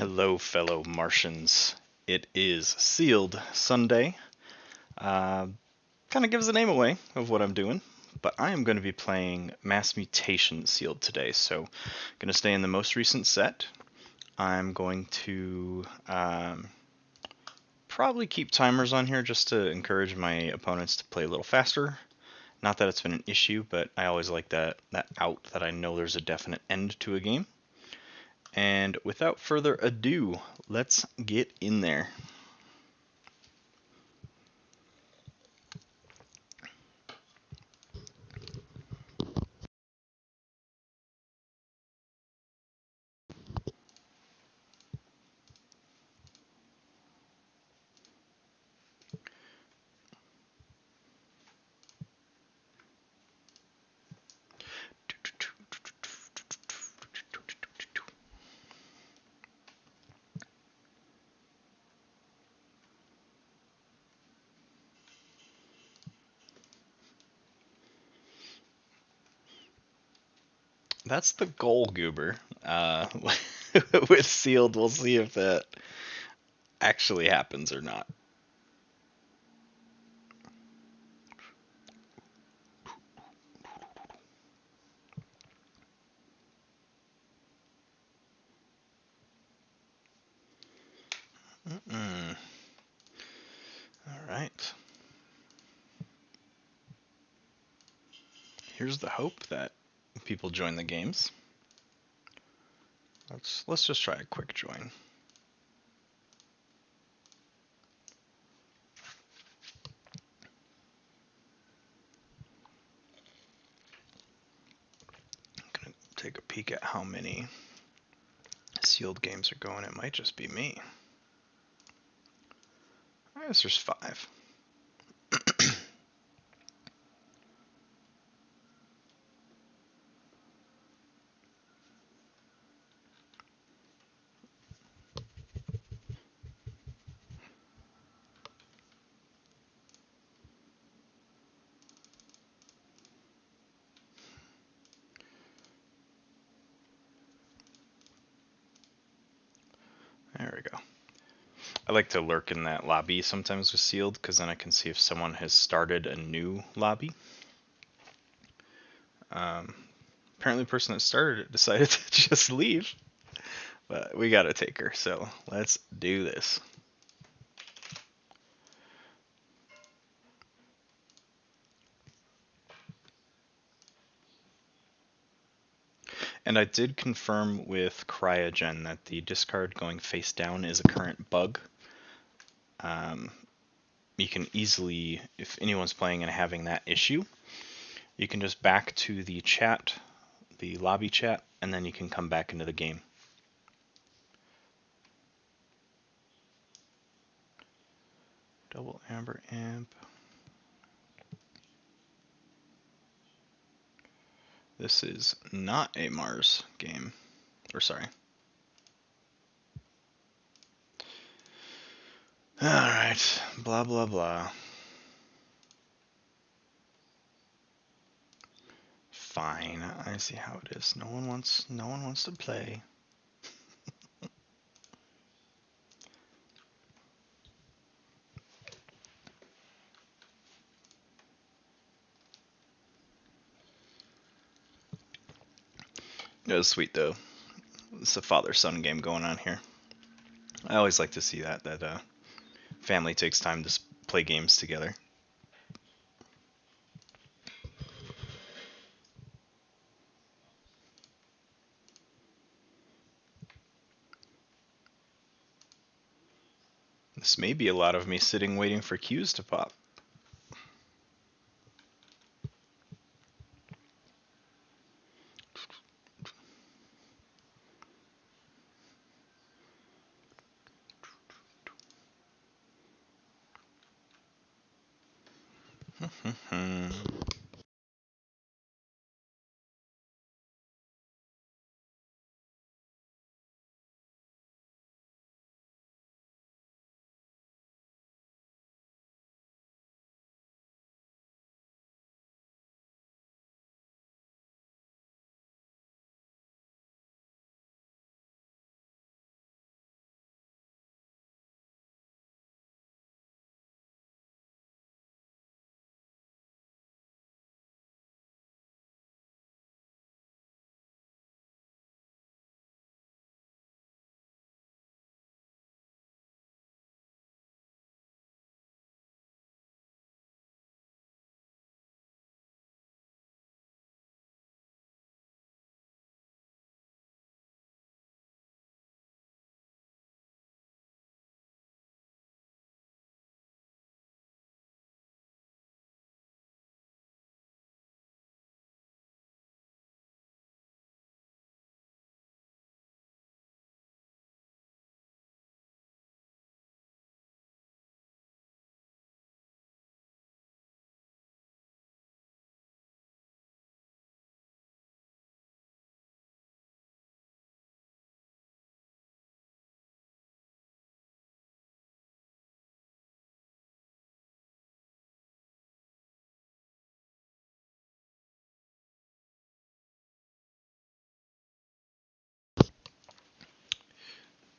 Hello, fellow Martians. It is Sealed Sunday. Kind of gives the name away of what I'm doing, but I am going to be playing Mass Mutation Sealed today. So, going to stay in the most recent set. I'm going to probably keep timers on here just to encourage my opponents to play a little faster. Not that it's been an issue, but I always like that out that I know there's a definite end to a game. And without further ado, let's get in there. That's the goal, Goober. With Sealed, we'll see if that actually happens or not. All right. Here's the hope that people join the games. Let's just try a quick join. I'm gonna take a peek at how many Sealed games are going. It might just be me. I guess there's 5. There we go. I like to lurk in that lobby sometimes with Sealed, because then I can see if someone has started a new lobby. Apparently the person that started it decided to just leave. But we gotta take her, so let's do this. And I did confirm with Cryogen that the discard going face down is a current bug. You can easily, if anyone's playing and having that issue, you can just back to the chat, the lobby chat, and then you can come back into the game. Double Amber Amp. This is not a Mars game. Or sorry. Alright, blah blah blah. Fine, I see how it is. No one wants to play. It was sweet though. It's a father-son game going on here. I always like to see that family takes time to play games together. This may be a lot of me sitting waiting for cues to pop.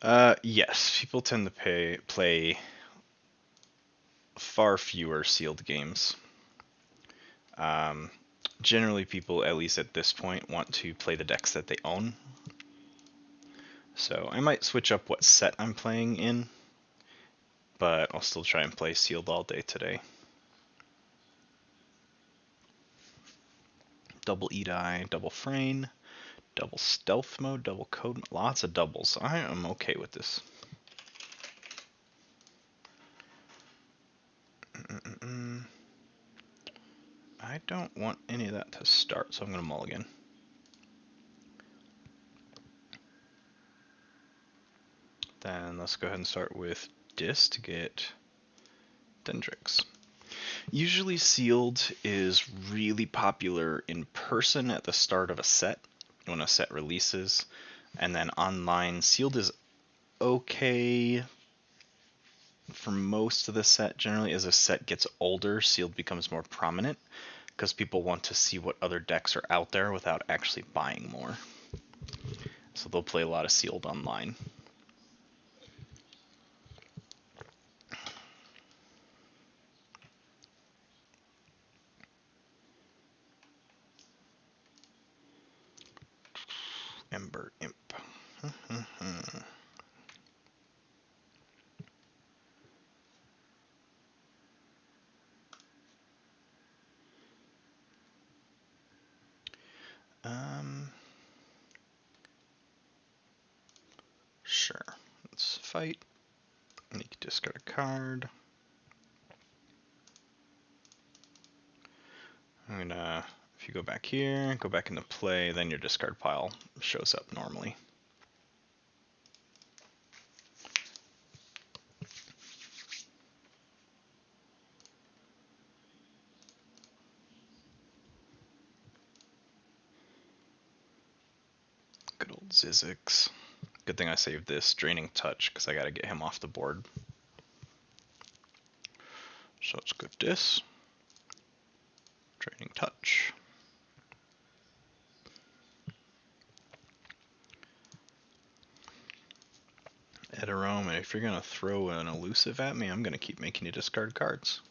Yes, people tend to play far fewer sealed games. Um, Generally, people, at least at this point, want to play the decks that they own. So I might switch up what set I'm playing in, but I'll still try and play sealed all day today. Double Edie, double Frayne, double stealth mode, double code, lots of doubles. I am okay with this. I don't want any of that to start, so I'm going to mulligan. Then let's go ahead and start with Dis to get Dendrix. Usually sealed is really popular in person at the start of a set, when a set releases, and then online sealed is okay for most of the set. Generally, as a set gets older, sealed becomes more prominent because people want to see what other decks are out there without actually buying more. So they'll play a lot of sealed online. Ember Imp. Sure. Let's fight. You can discard a card. I'm gonna, if you go back here, go back into play, then your discard pile shows up normally. Good old Zizix. Good thing I saved this Draining Touch because I gotta get him off the board. So let's go Dis. Draining Touch. Edarome, and if you're gonna throw an elusive at me, I'm gonna keep making you discard cards.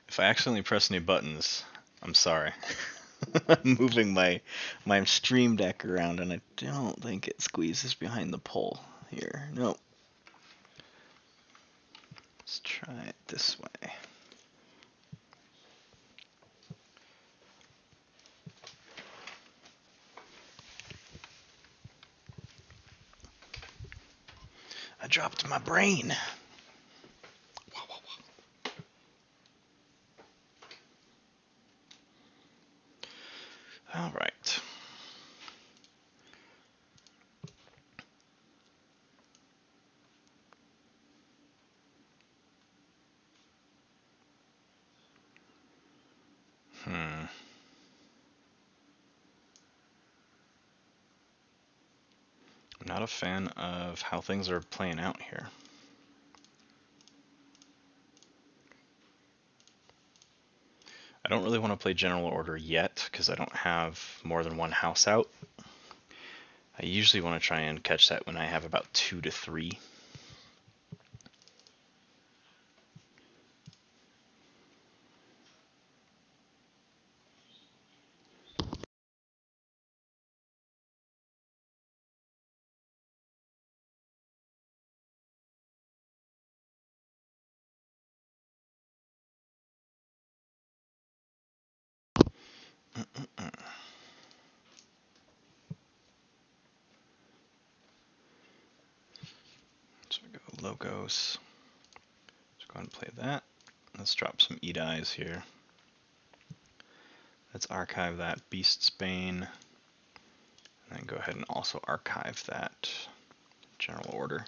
If I accidentally press any buttons, I'm sorry. I'm moving my stream deck around and I don't think it squeezes behind the pole here. Nope. Let's try it this way. I dropped my brain. All right. I'm not a fan of how things are playing out here. I don't really want to play General Order yet because I don't have more than one house out. I usually want to try and catch that when I have about 2 to 3. So we go Logos. Let's go ahead and play that. Let's drop some Edis here. Let's archive that Beast's Bane. And then go ahead and also archive that General Order.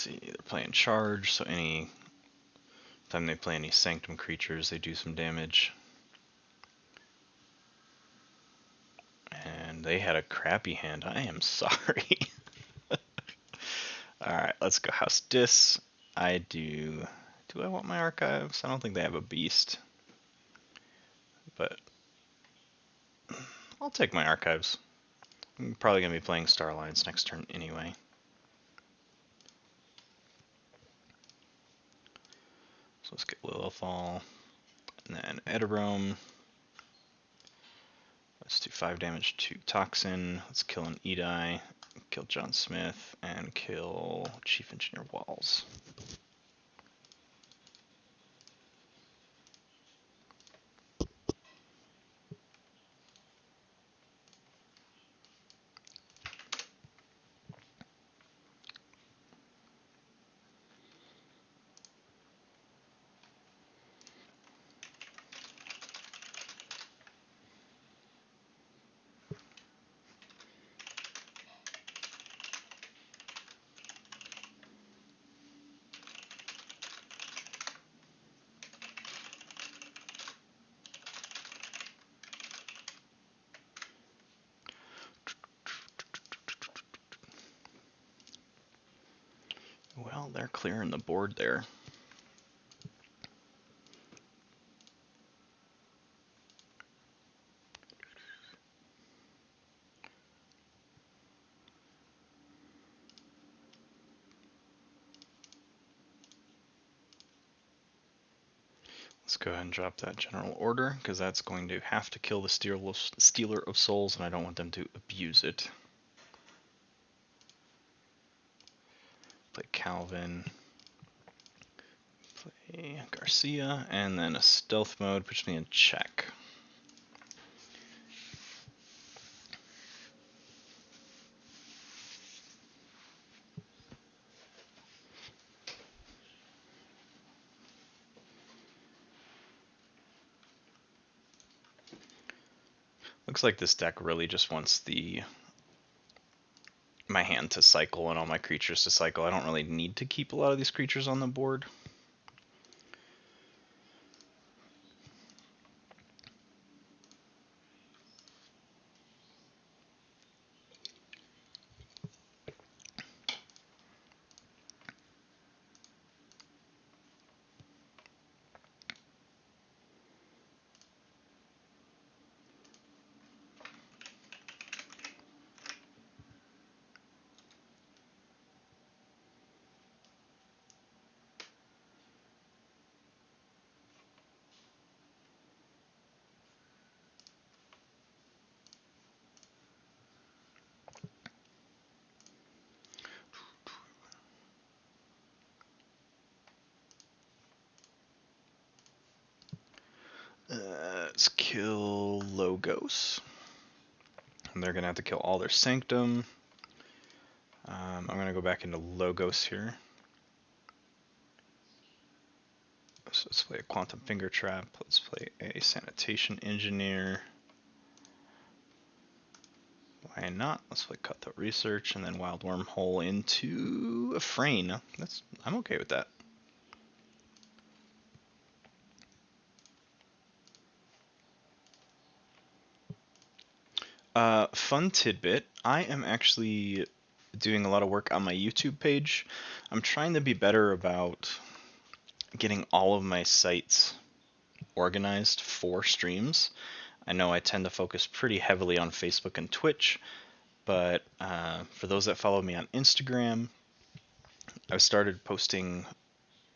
see, they're playing charge, so any time they play any sanctum creatures, they do some damage. And they had a crappy hand. I am sorry. Alright, let's go House Dis. I do... Do I want my archives? I don't think they have a beast. But I'll take my archives. I'm probably going to be playing Star Alliance next turn anyway. So let's get Lilithal. And then Edirome. Let's do 5 damage to Toxin. Let's kill an Edai. Kill John Smith. And kill Chief Engineer Walls. Well, they're clearing the board there. Let's go ahead and drop that general order, because that's going to have to kill the Stealer of Souls, and I don't want them to abuse it. Play Calvin. Play Garcia, and then a stealth mode puts me in check. Looks like this deck really just wants my hand to cycle and all my creatures to cycle. I don't really need to keep a lot of these creatures on the board. Let's kill Logos. And they're going to have to kill all their Sanctum. I'm going to go back into Logos here. So let's play a Quantum Finger Trap. Let's play a Sanitation Engineer. Why not? Let's play Cutthroat Research and then Wild Wormhole into a Frayne. I'm okay with that. Fun tidbit, I am actually doing a lot of work on my YouTube page. I'm trying to be better about getting all of my sites organized for streams. I know I tend to focus pretty heavily on Facebook and Twitch, but for those that follow me on Instagram, I've started posting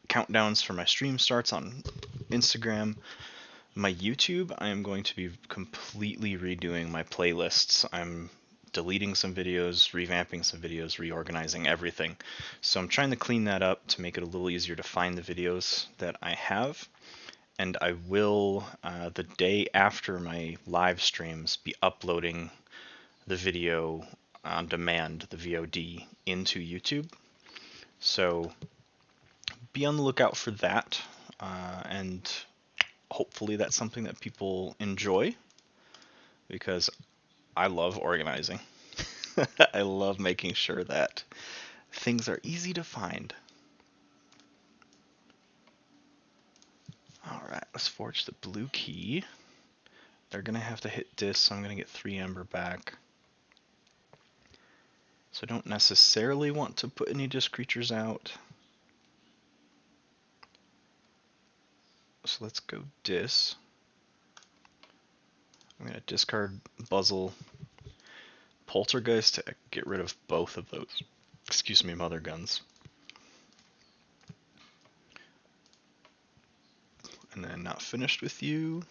countdowns for my stream starts on Instagram. My YouTube, I am going to be completely redoing my playlists. I'm deleting some videos, revamping some videos, reorganizing everything. So I'm trying to clean that up to make it a little easier to find the videos that I have. And I will, the day after my live streams, be uploading the video on demand, the VOD, into YouTube. So be on the lookout for that. And hopefully that's something that people enjoy, because I love organizing. I love making sure that things are easy to find. Alright, let's forge the blue key. They're going to have to hit dis, so I'm going to get 3 amber back. So I don't necessarily want to put any disc creatures out. So let's go dis. I'm going to discard Buzzle, Poltergeist to get rid of both of those, excuse me, Mother Guns. And then not finished with you.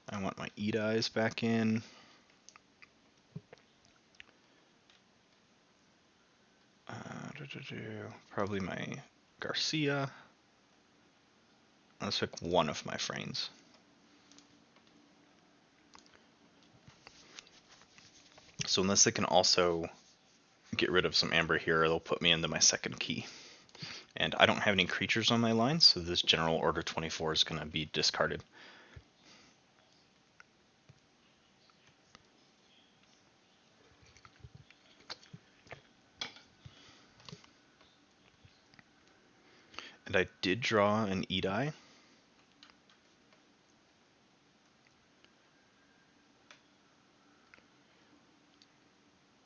I want my Eat Eyes back in. Probably my Garcia. Let's pick one of my Frains. So unless they can also get rid of some amber here, they'll put me into my second key. And I don't have any creatures on my line, so this General Order 24 is going to be discarded. And I did draw an Eat Eye.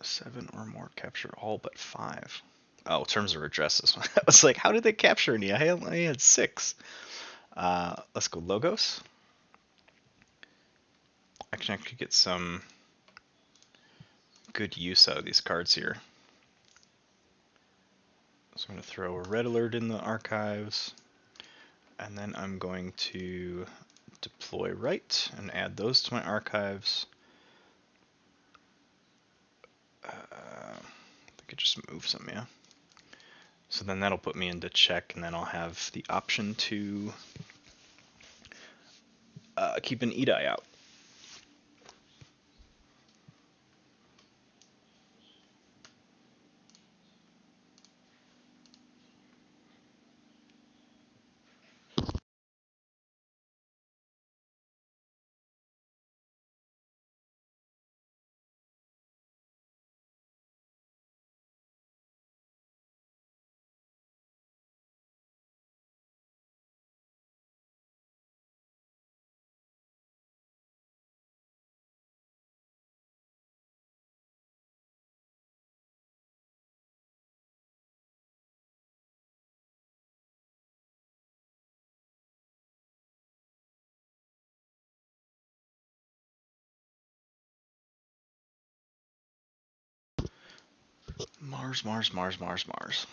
Seven or more capture all but 5. Oh, terms of redresses. I was like, how did they capture any? I only had 6. Let's go Logos. I can actually get some good use out of these cards here. So I'm going to throw a Red Alert in the archives. And then I'm going to deploy right and add those to my archives. I could just move some, yeah. So then that'll put me into check, and then I'll have the option to keep an Eat Eye out. Mars, Mars, Mars, Mars, Mars.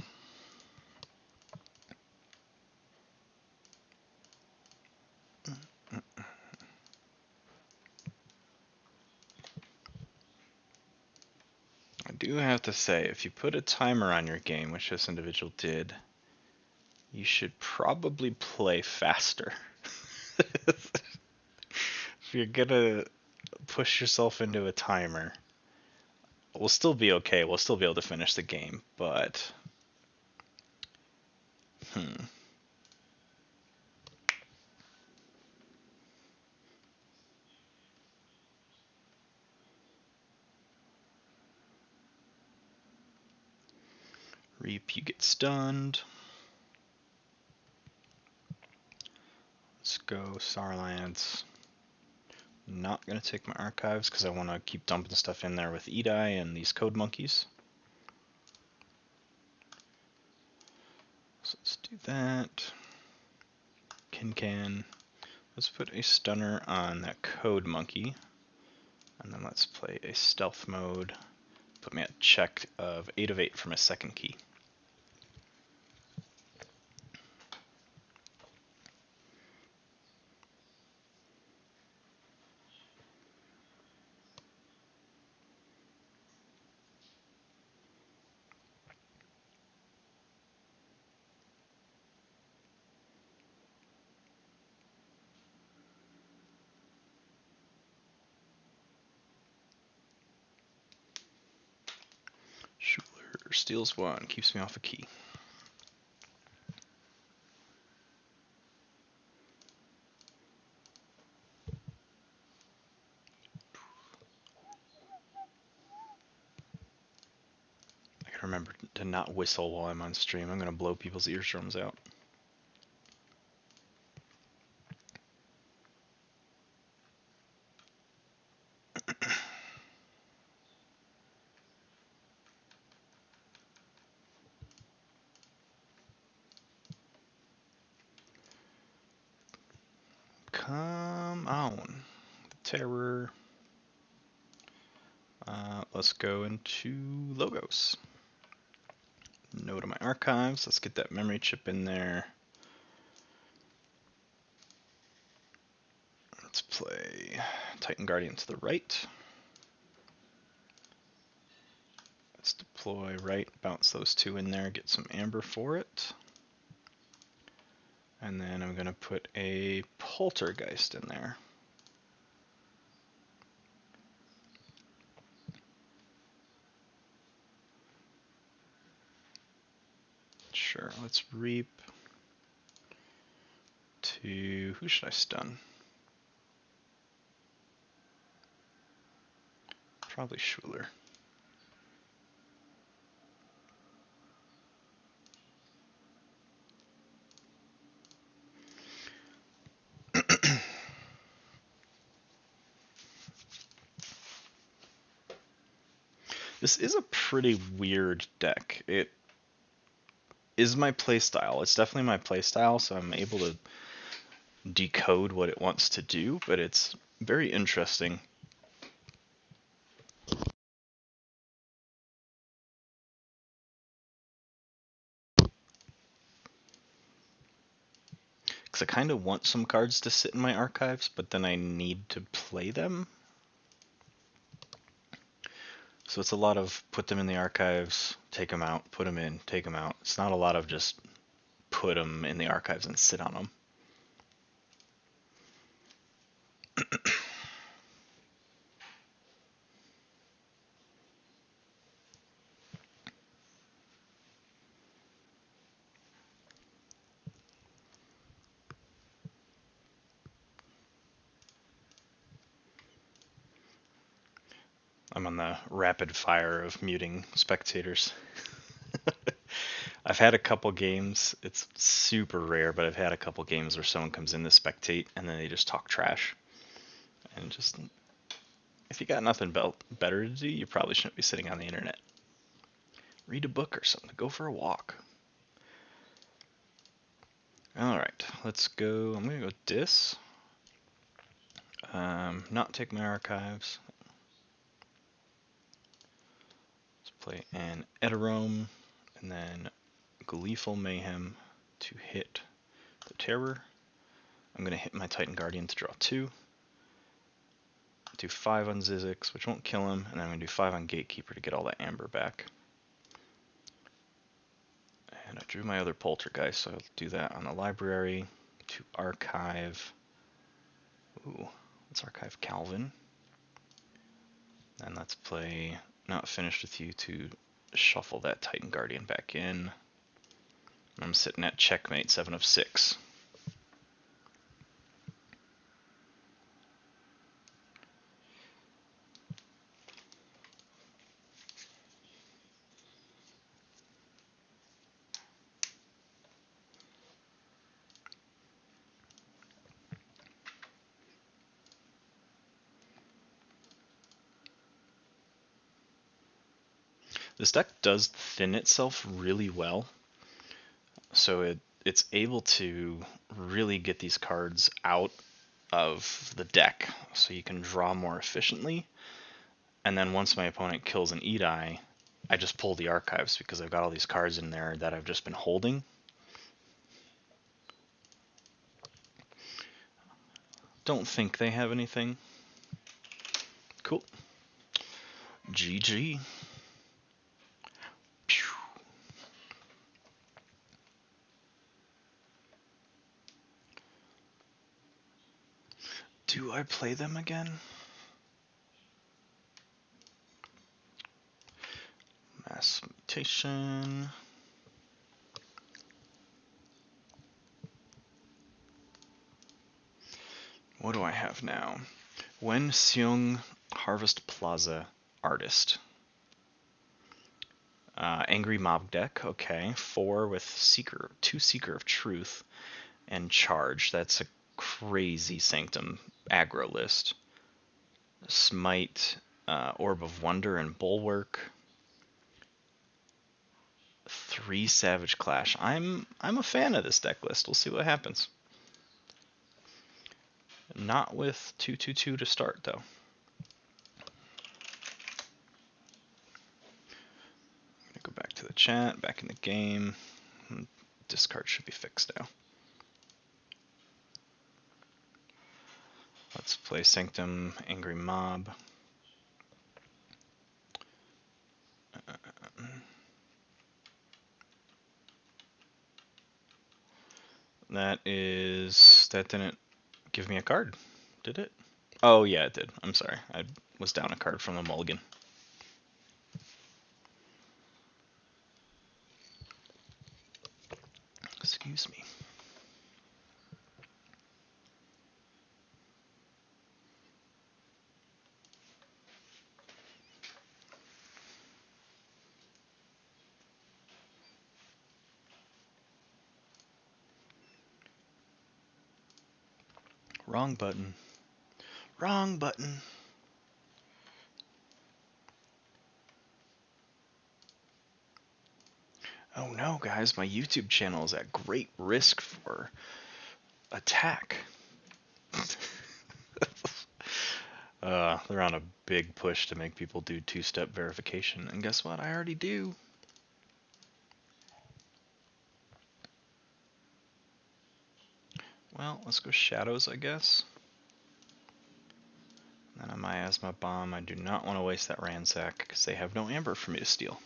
I do have to say, if you put a timer on your game, which this individual did, you should probably play faster. If you're gonna push yourself into a timer, we'll still be okay. We'll still be able to finish the game, but Reap, you get stunned. Let's go Sarlance. Not gonna take my archives because I want to keep dumping stuff in there with Eat Eye and these code monkeys. So let's do that. Can. Let's put a stunner on that code monkey. And then let's play a stealth mode. Put me at check of 8 of 8 for my second key. Schuler steals 1, keeps me off a key. Gotta remember to not whistle while I'm on stream. I'm gonna blow people's eardrums out. Come on. Terror. Let's go into logos. Go to my archives. Let's get that memory chip in there. Let's play Titan Guardian to the right. Let's deploy right, bounce those two in there, get some amber for it. And then I'm going to put a poltergeist in there. Sure, let's reap to, who should I stun? Probably Schuler. This is a pretty weird deck. It is my playstyle. It's definitely my playstyle, so I'm able to decode what it wants to do, but it's very interesting. Because I kind of want some cards to sit in my archives, but then I need to play them. So it's a lot of put them in the archives, take them out, put them in, take them out. It's not a lot of just put them in the archives and sit on them. I'm on the rapid fire of muting spectators. I've had a couple games, it's super rare, but I've had a couple games where someone comes in to spectate and then they just talk trash. And just, if you got nothing better to do, you probably shouldn't be sitting on the internet. Read a book or something, go for a walk. Alright, let's go, I'm gonna go dis. Not take my archives. Let's play an Eterome, and then Gleeful Mayhem to hit the Terror. I'm going to hit my Titan Guardian to draw 2. Do 5 on Zizix, which won't kill him, and then I'm going to do 5 on Gatekeeper to get all that amber back. And I drew my other Poltergeist, so I'll do that on the library to archive. Ooh, let's archive Calvin. And let's play Not Finished With You to shuffle that Titan Guardian back in. I'm sitting at checkmate, 7 of 6. This deck does thin itself really well, so it's able to really get these cards out of the deck so you can draw more efficiently. And then once my opponent kills an Edai, I just pull the archives because I've got all these cards in there that I've just been holding. Don't think they have anything. Cool. GG. Do I play them again? Mass Mutation. What do I have now? Wen Seung Harvest Plaza Artist. Angry Mob deck, okay. 4 with Seeker, 2 Seeker of Truth, and Charge. That's a crazy Sanctum aggro list. Smite, Orb of Wonder, and Bulwark. 3 Savage Clash. I'm a fan of this deck list. We'll see what happens. Not with 2/2/2 to start, though. Go back to the chat, back in the game. Discard should be fixed now. Let's play Sanctum, Angry Mob. That didn't give me a card, did it? Oh yeah, it did. I'm sorry. I was down a card from the mulligan. Excuse me. Wrong button. Wrong button. Oh no, guys, my YouTube channel is at great risk for attack. They're on a big push to make people do two-step verification, and guess what? I already do. Well, let's go Shadows, I guess. Then I might as my bomb. I do not want to waste that Ransack because they have no amber for me to steal.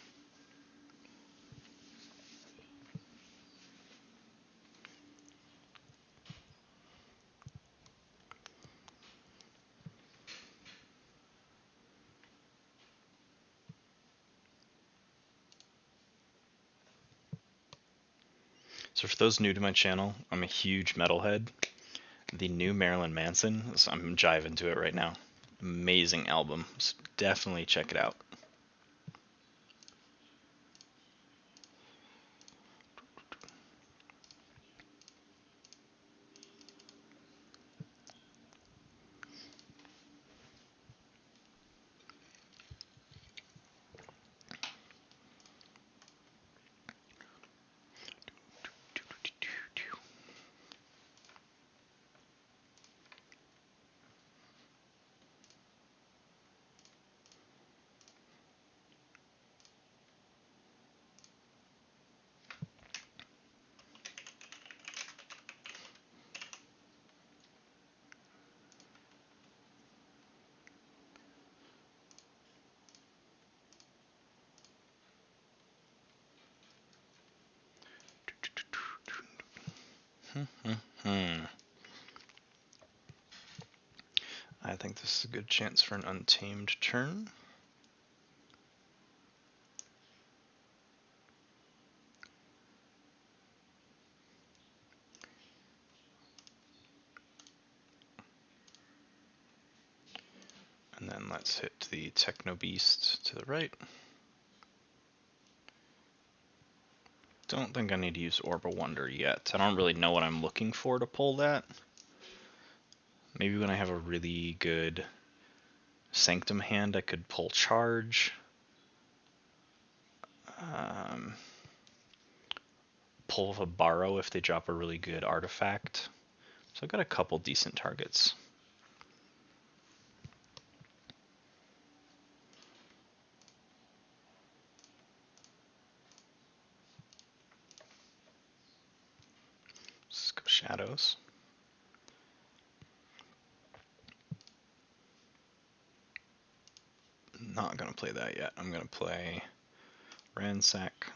So for those new to my channel, I'm a huge metalhead. The new Marilyn Manson, I'm jiving to it right now. Amazing album. So definitely check it out. I think this is a good chance for an untamed turn. And then let's hit the Techno Beast to the right. Don't think I need to use Orb of Wonder yet. I don't really know what I'm looking for to pull that. Maybe when I have a really good Sanctum hand, I could pull Charge. Pull a Borrow if they drop a really good artifact. So I've got a couple decent targets. Let's go Shadows. Not gonna play that yet. I'm gonna play Ransack,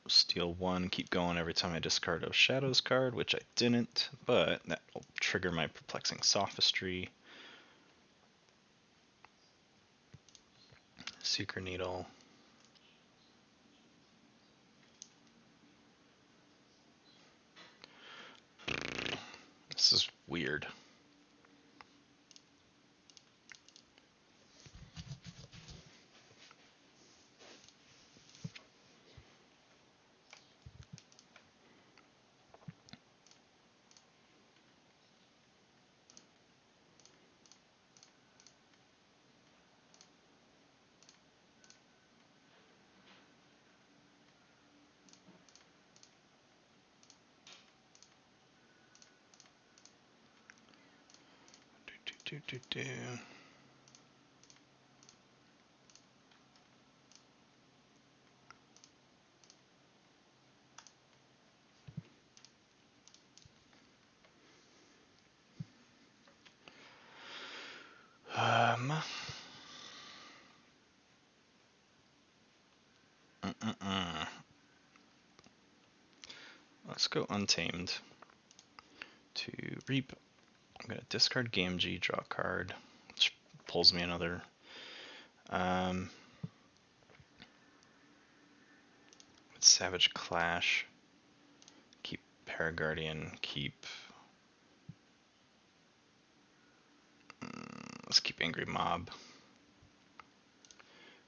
steal 1, keep going every time I discard a Shadows card, which I didn't, but that will trigger my Perplexing Sophistry. Seeker Needle. This is weird. Do do do. Um. Let's go Untamed to Reap. I'm gonna discard Gamgee, draw a card, which pulls me another. Savage Clash. Keep Paraguardian. Keep. Let's keep Angry Mob.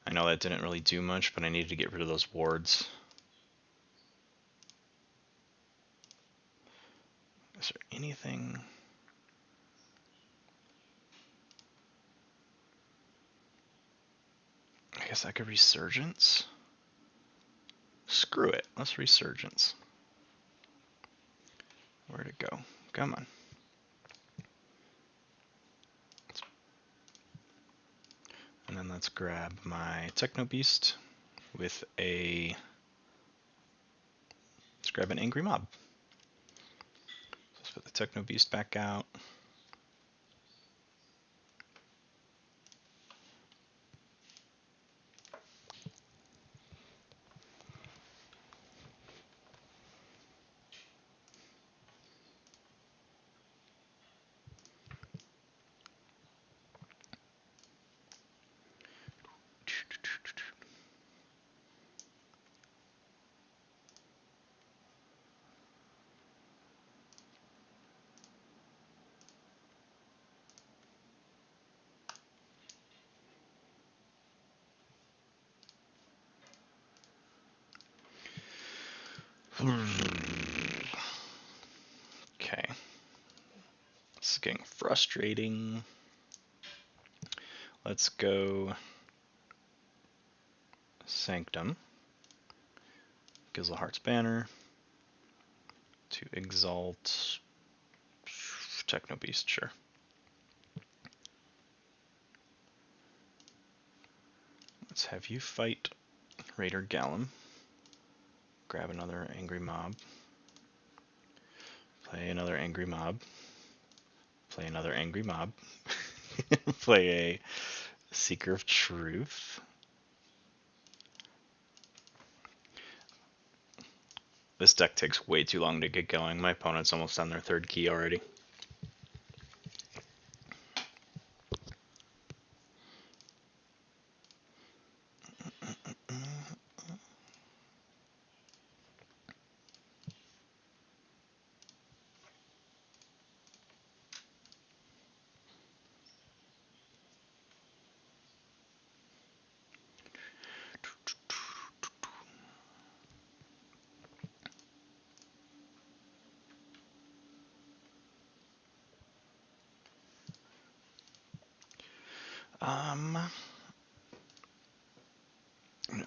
I know that didn't really do much, but I needed to get rid of those wards. Is there anything? I guess I could Resurgence. Screw it. Let's Resurgence. Where'd it go? Come on. And then let's grab my Techno Beast with a. Let's grab an Angry Mob. So let's put the Techno Beast back out. Okay. This is getting frustrating. Let's go Sanctum. Gizzleheart's Banner. To Exalt. Techno Beast, sure. Let's have you fight Raider Gallum. Grab another Angry Mob. Play another Angry Mob. Play another Angry Mob. Play a Seeker of Truth. This deck takes way too long to get going. My opponent's almost on their third key already.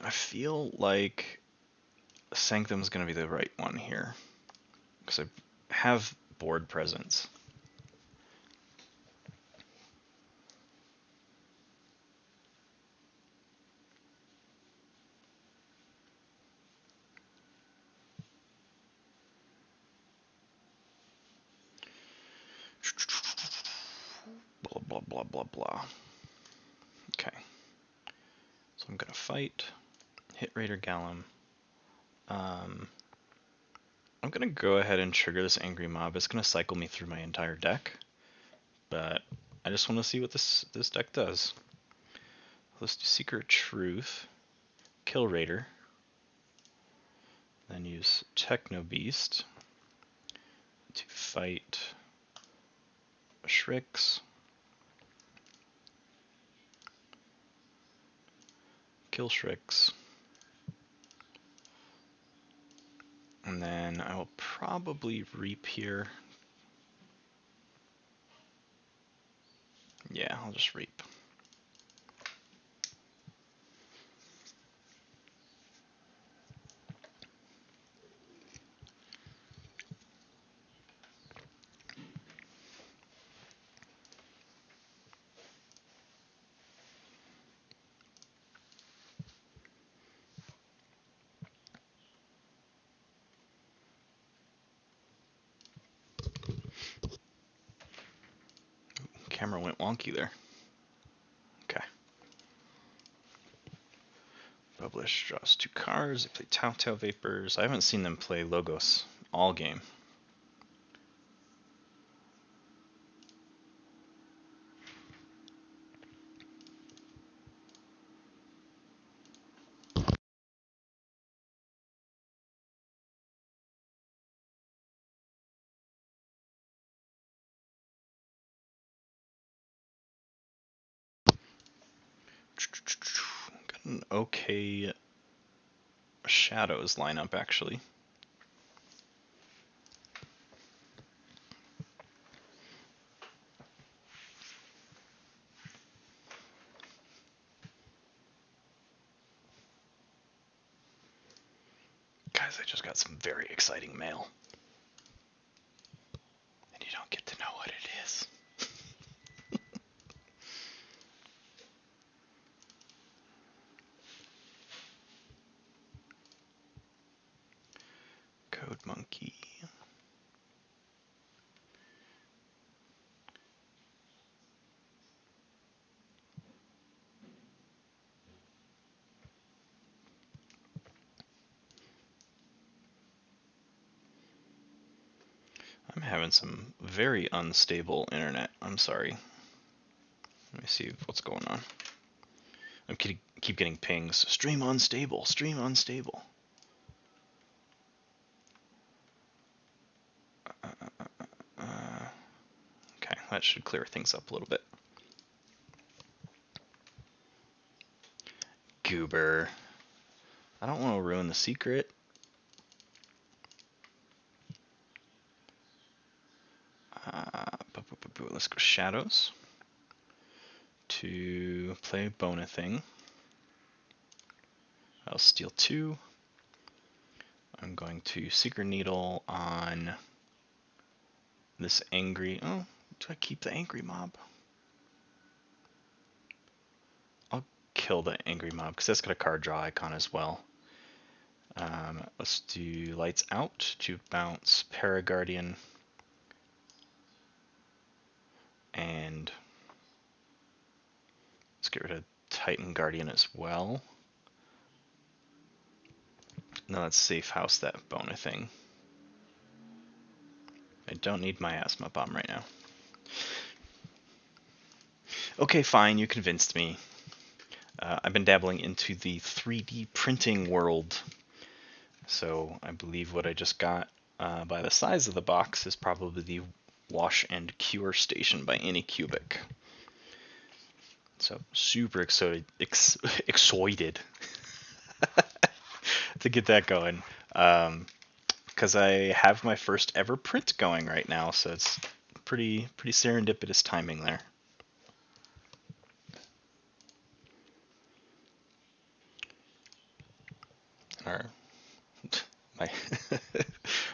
I feel like Sanctum's going to be the right one here, because I have board presence. Blah, blah, blah, blah, blah. Okay. So I'm going to fight, hit Raider Gallum. I'm going to go ahead and trigger this Angry Mob. It's going to cycle me through my entire deck, but I just want to see what this deck does. Let's do Secret Truth, kill Raider, then use Techno Beast to fight Shrix, kill Shrix, and then I will probably Reap here. Yeah, I'll just Reap. Camera went wonky there. Okay. Publish draws 2 cards. They play Telltale Vapors. I haven't seen them play Logos all game. Got an okay Shadows lineup, actually. Guys, I just got some very exciting mail. And you don't get to know what it is. Code Monkey. I'm having some very unstable internet. I'm sorry. Let me see what's going on. I keep getting pings. Stream unstable. Stream unstable. Okay, that should clear things up a little bit. Goober. I don't want to ruin the secret. Let's go Shadows to play Bona thing. I'll steal 2. I'm going to Secret Needle on this angry. Oh, do I keep the angry mob? I'll kill the angry mob because that's got a card draw icon as well. Let's do Lights Out to bounce Paraguardian and let's get rid of Titan Guardian as well. Now let's safe house that Bona thing. I don't need my asthma bomb right now. Okay, fine, you convinced me. I've been dabbling into the 3D printing world. So I believe what I just got by the size of the box is probably the wash and cure station by Anycubic. So super excited to get that going. Because I have my first ever print going right now, so it's pretty serendipitous timing there.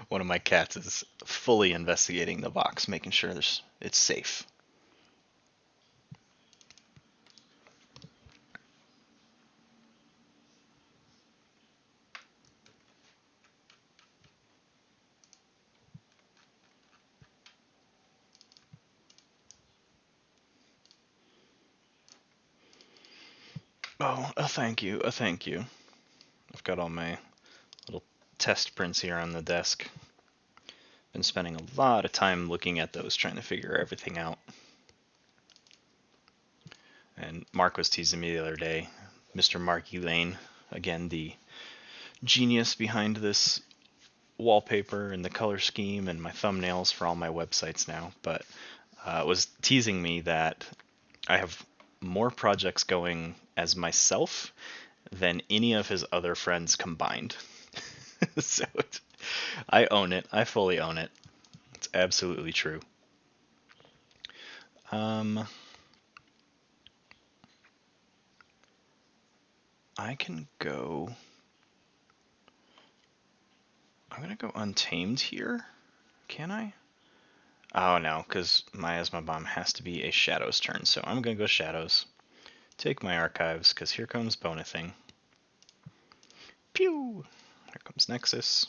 One of my cats is fully investigating the box, making sure it's safe. Oh, a thank you, a thank you. I've got all my little test prints here on the desk. Been spending a lot of time looking at those, trying to figure everything out. And Mark was teasing me the other day, Mr. Marky Lane, again, the genius behind this wallpaper and the color scheme and my thumbnails for all my websites now, but was teasing me that I have more projects going as myself than any of his other friends combined. So I own it. I fully own it. It's absolutely true. I can go. I'm gonna go Untamed here. Can I? Oh no, because my Asthma Bomb has to be a Shadows turn, so I'm gonna go Shadows. Take my archives, because here comes Bona thing. Pew! Here comes Nexus.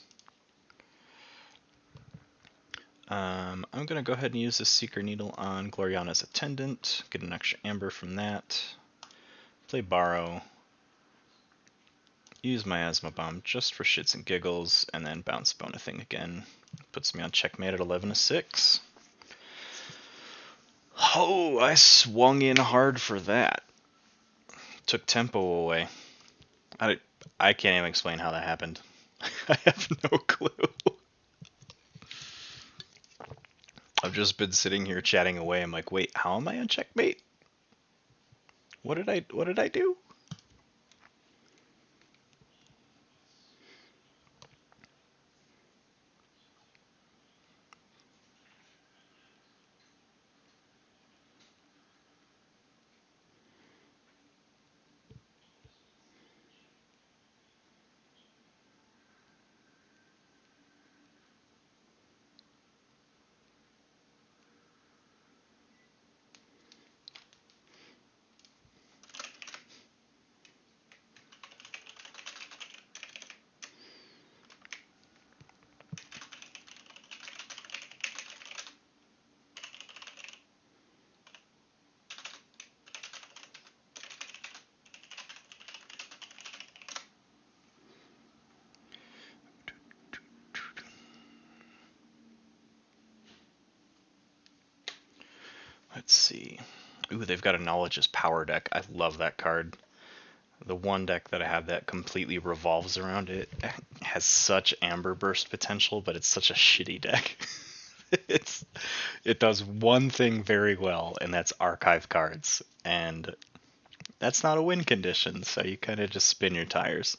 I'm going to go ahead and use this Seeker Needle on Gloriana's Attendant, get an extra amber from that, play Borrow, use my Asthma Bomb just for shits and giggles, and then bounce Bonething again. Puts me on checkmate at 11-6. Oh, I swung in hard for that. Took tempo away. I can't even explain how that happened. I have no clue. I've just been sitting here chatting away. I'm like, wait, how am I on checkmate? What did I do? Let's see. Ooh, they've got a Knowledge's Power deck. I love that card. The one deck that I have that completely revolves around it has such Amber Burst potential, but it's such a shitty deck. It does one thing very well, and that's archive cards. And that's not a win condition, so you kind of just spin your tires.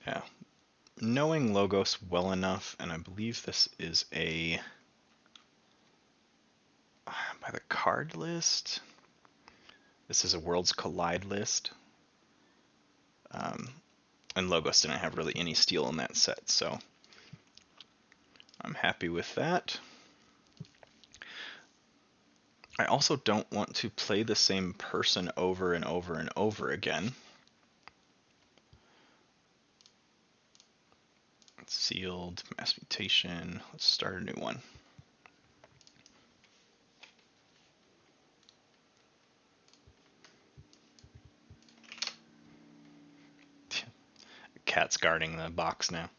Yeah. Knowing Logos well enough, and I believe this is by the card list, this is a Worlds Collide list. And Logos didn't have really any steel in that set, so I'm happy with that. I also don't want to play the same person over and over and over again. Sealed, Mass Mutation. Let's start a new one. Cat's guarding the box now.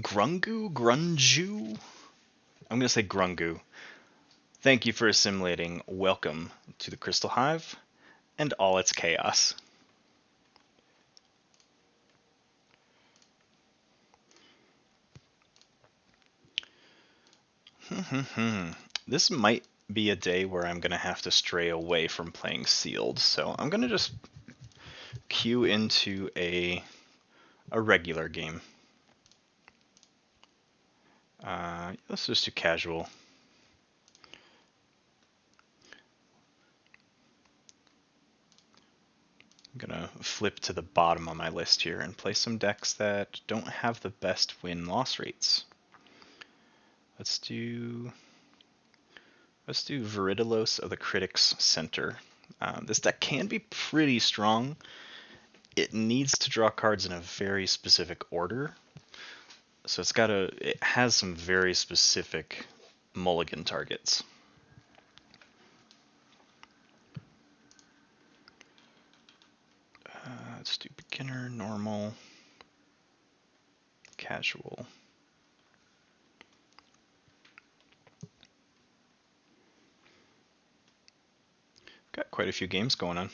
Grungu? I'm going to say Grungu. Thank you for assimilating. Welcome to the Crystal Hive and all its chaos. This might be a day where I'm going to have to stray away from playing sealed, so I'm going to just queue into a regular game. Let's just do casual. I'm going to flip to the bottom of my list here and play some decks that don't have the best win-loss rates. Let's do Viridilos of the Critics Center. This deck can be pretty strong. It needs to draw cards in a very specific order. So it has some very specific mulligan targets. Let's do beginner, normal, casual. quite a few games going on.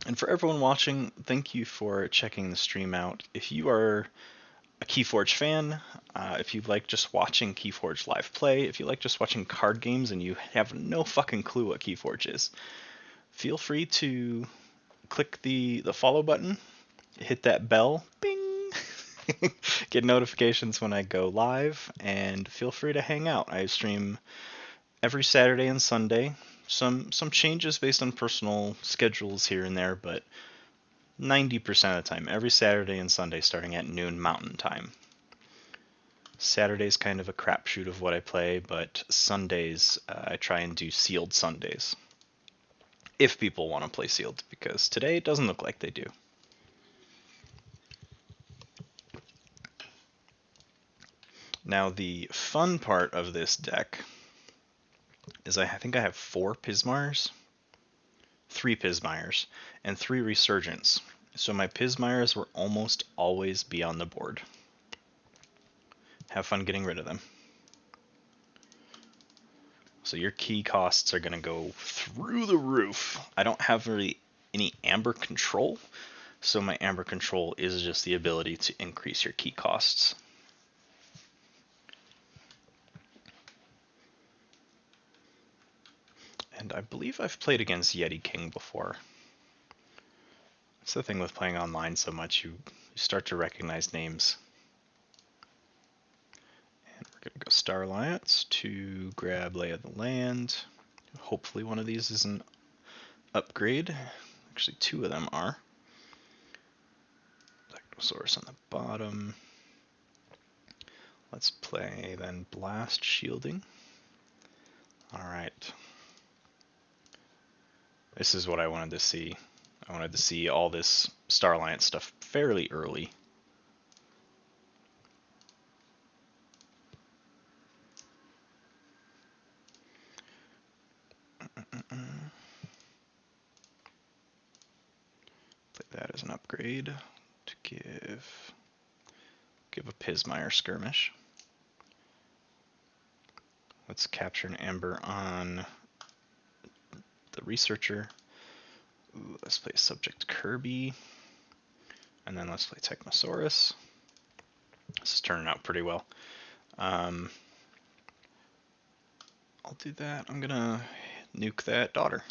And for everyone watching, thank you for checking the stream out. If you are a Keyforge fan, if you like just watching Keyforge live play, if you like just watching card games and you have no fucking clue what Keyforge is, feel free to click the follow button, hit that bell, bing, get notifications when I go live, and feel free to hang out. I stream every Saturday and Sunday. Some changes based on personal schedules here and there, but 90% of the time, every Saturday and Sunday starting at noon Mountain Time. Saturday's kind of a crapshoot of what I play, but Sundays I try and do sealed Sundays. If people want to play sealed, because today it doesn't look like they do. Now the fun part of this deck is I think I have 4 Pismires, 3 Pismires, and 3 Resurgents. So my Pismires will almost always be on the board. Have fun getting rid of them. So your key costs are going to go through the roof. I don't have really any Amber control, so my Amber control is just the ability to increase your key costs. And I believe I've played against Yeti King before. That's the thing with playing online so much, you start to recognize names. And we're going to go Star Alliance to grab Lay of the Land. Hopefully one of these is an upgrade. Actually, 2 of them are. Source on the bottom. Let's play then Blast Shielding. Alright. This is what I wanted to see. I wanted to see all this Star Alliance stuff fairly early. Play that as an upgrade to give a Pismire Skirmish. Let's capture an Ember on the Researcher. Ooh, let's play Subject Kirby. And then let's play Technosaurus. This is turning out pretty well. I'll do that. I'm gonna nuke that daughter.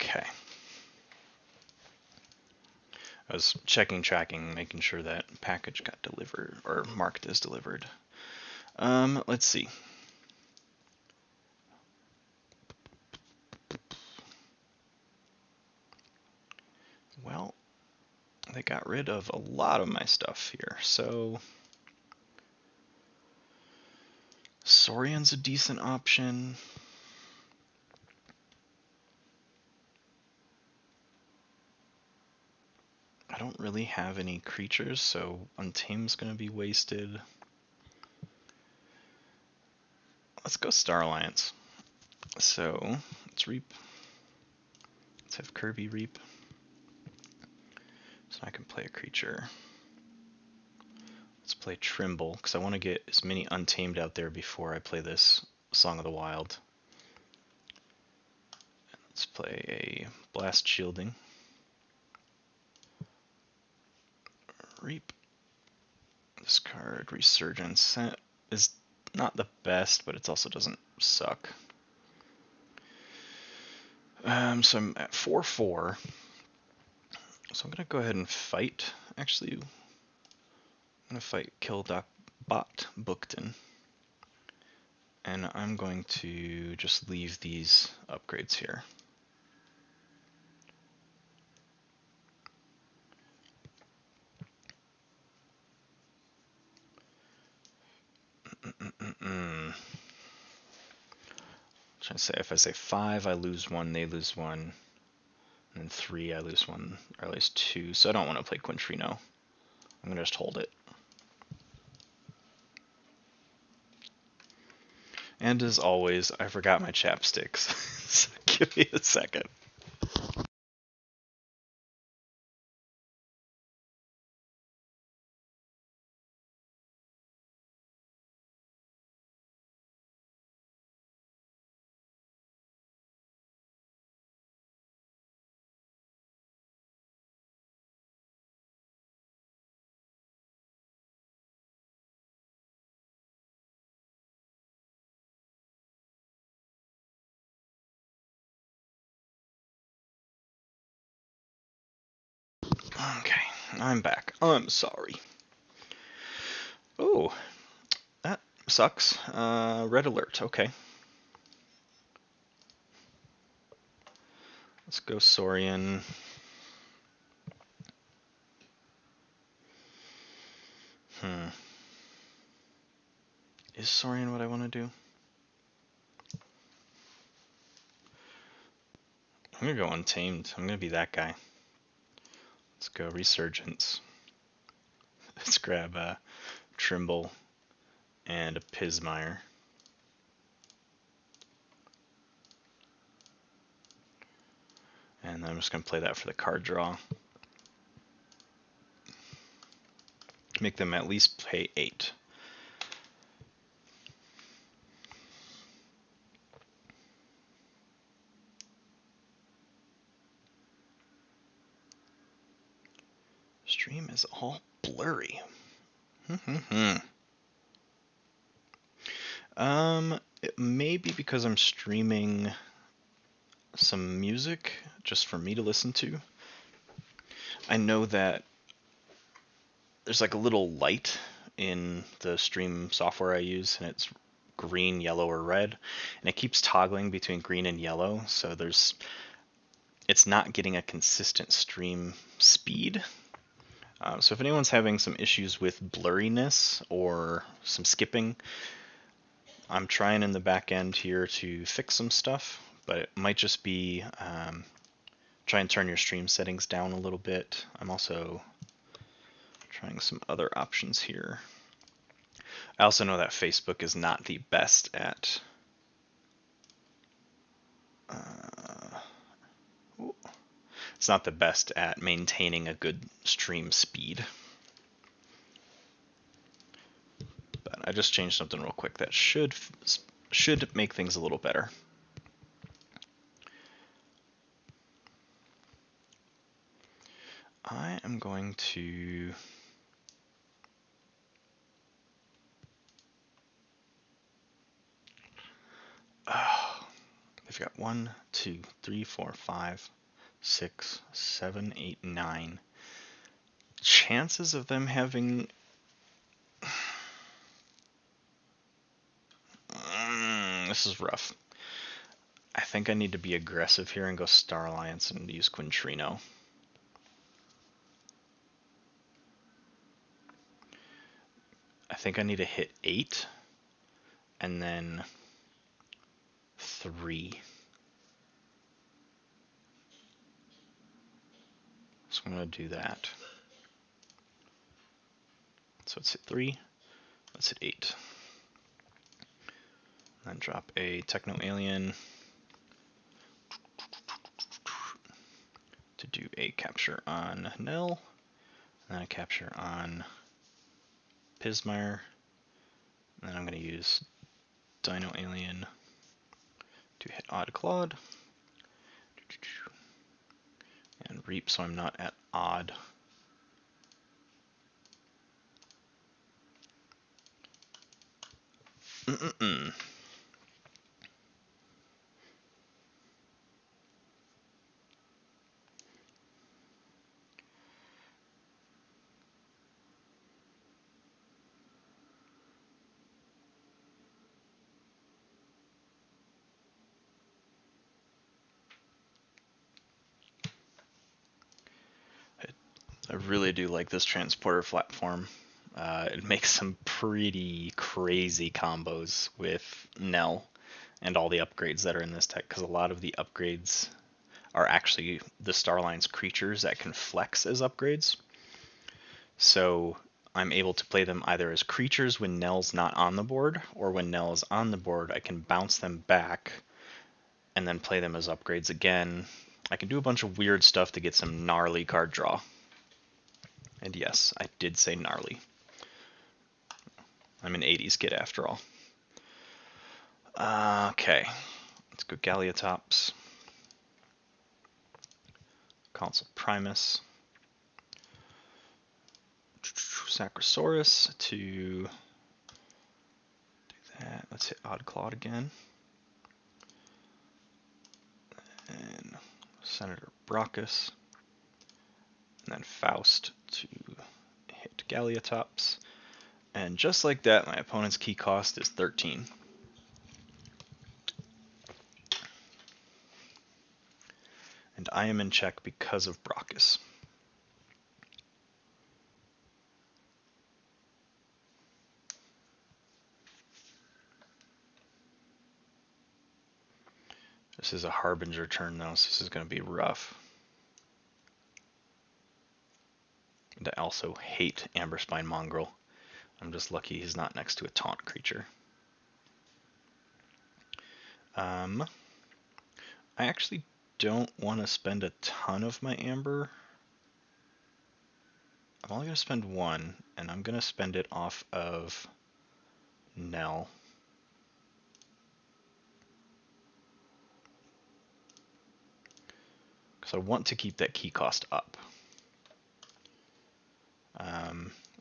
Okay. I was tracking, making sure that package got delivered, or marked as delivered. Let's see. Well, they got rid of a lot of my stuff here, so Saurian's a decent option. I don't really have any creatures, so Untame's gonna be wasted. Let's go Star Alliance. So let's reap. Let's have Kirby reap. So I can play a creature. Let's play Trimble, because I want to get as many Untamed out there before I play this Song of the Wild. Let's play a Blast Shielding. Reap. Discard Resurgence. That is not the best, but it also doesn't suck. So I'm at 4/4. So I'm going to go ahead and fight. Actually, I'm going to fight Kildok Bot Bookton. And I'm going to just leave these upgrades here. Trying to say, if I say 5, I lose 1, they lose 1. And then 3, I lose 1, or at least 2. So I don't want to play Quintrino. I'm going to just hold it. And as always, I forgot my chapsticks. So give me a second. Okay, I'm back. I'm sorry. Oh, that sucks. Red alert, okay. Let's go Saurian. Is Saurian what I want to do? I'm going to go Untamed. I'm going to be that guy. Let's go Resurgence. Let's grab Trimble and a Pismire. And I'm just going to play that for the card draw. Make them at least pay 8. Stream is all blurry. It may be because I'm streaming some music just for me to listen to. I know that there's like a little light in the stream software I use, and it's green, yellow, or red, and it keeps toggling between green and yellow, so it's not getting a consistent stream speed. So if anyone's having some issues with blurriness or some skipping, I'm trying in the back end here to fix some stuff, but it might just be try and turn your stream settings down a little bit. I'm also trying some other options here. I also know that Facebook is not the best at it's not the best at maintaining a good stream speed. But I just changed something real quick that should make things a little better. I am going to they've got 1, 2, 3, 4, 5, 6, 7, 8, 9. Chances of them having this is rough. I think I need to be aggressive here and go Star Alliance and use Quintrino. I think I need to hit 8 and then 3. So I'm going to do that. So let's hit 3. Let's hit 8. Then drop a Techno Alien to do a capture on Nell, and then a capture on Pismire. And then I'm going to use Dino Alien to hit Odd Clawed. And Reap, so I'm not at odd. Mm-mm-mm. I really do like this transporter platform. It makes some pretty crazy combos with Nell and all the upgrades that are in this deck, because a lot of the upgrades are actually the Starline's creatures that can flex as upgrades. So I'm able to play them either as creatures when Nell's not on the board, or when Nell is on the board, I can bounce them back and then play them as upgrades again. I can do a bunch of weird stuff to get some gnarly card draw. And yes, I did say gnarly. I'm an 80s kid after all. Okay, let's go Galliatops. Consul Primus. Sacrosaurus to do that. Let's hit Odd Clawed again. And Senator Brockus. And then Faust to hit Galliatops. And just like that, my opponent's key cost is 13. And I am in check because of Brockus. This is a Harbinger turn though, so this is going to be rough. And I also hate Amberspine Mongrel. I'm just lucky he's not next to a taunt creature. I actually don't want to spend a ton of my Amber. I'm only going to spend one, and I'm going to spend it off of Nell. Because I want to keep that key cost up.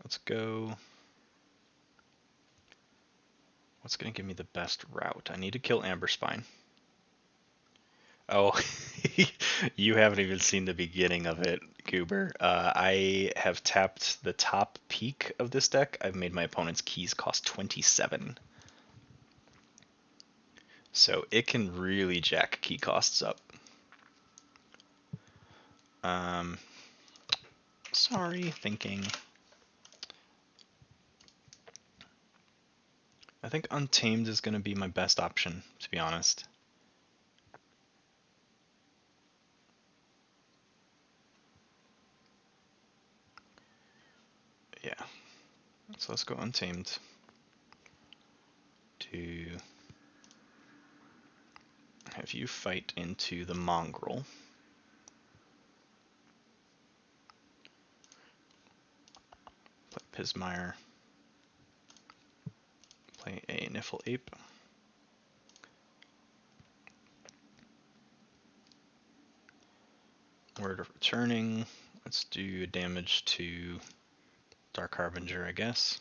Let's go. What's going to give me the best route? I need to kill Amberspine. Oh, you haven't even seen the beginning of it, Goober. I have tapped the top peak of this deck. I've made my opponent's keys cost 27. So it can really jack key costs up. Sorry, thinking. I think Untamed is going to be my best option, to be honest. Yeah. So let's go Untamed to have you fight into the Mongrel. Play Pismire. Play a Niffle Ape. Word of Returning. Let's do damage to Dark Harbinger, I guess.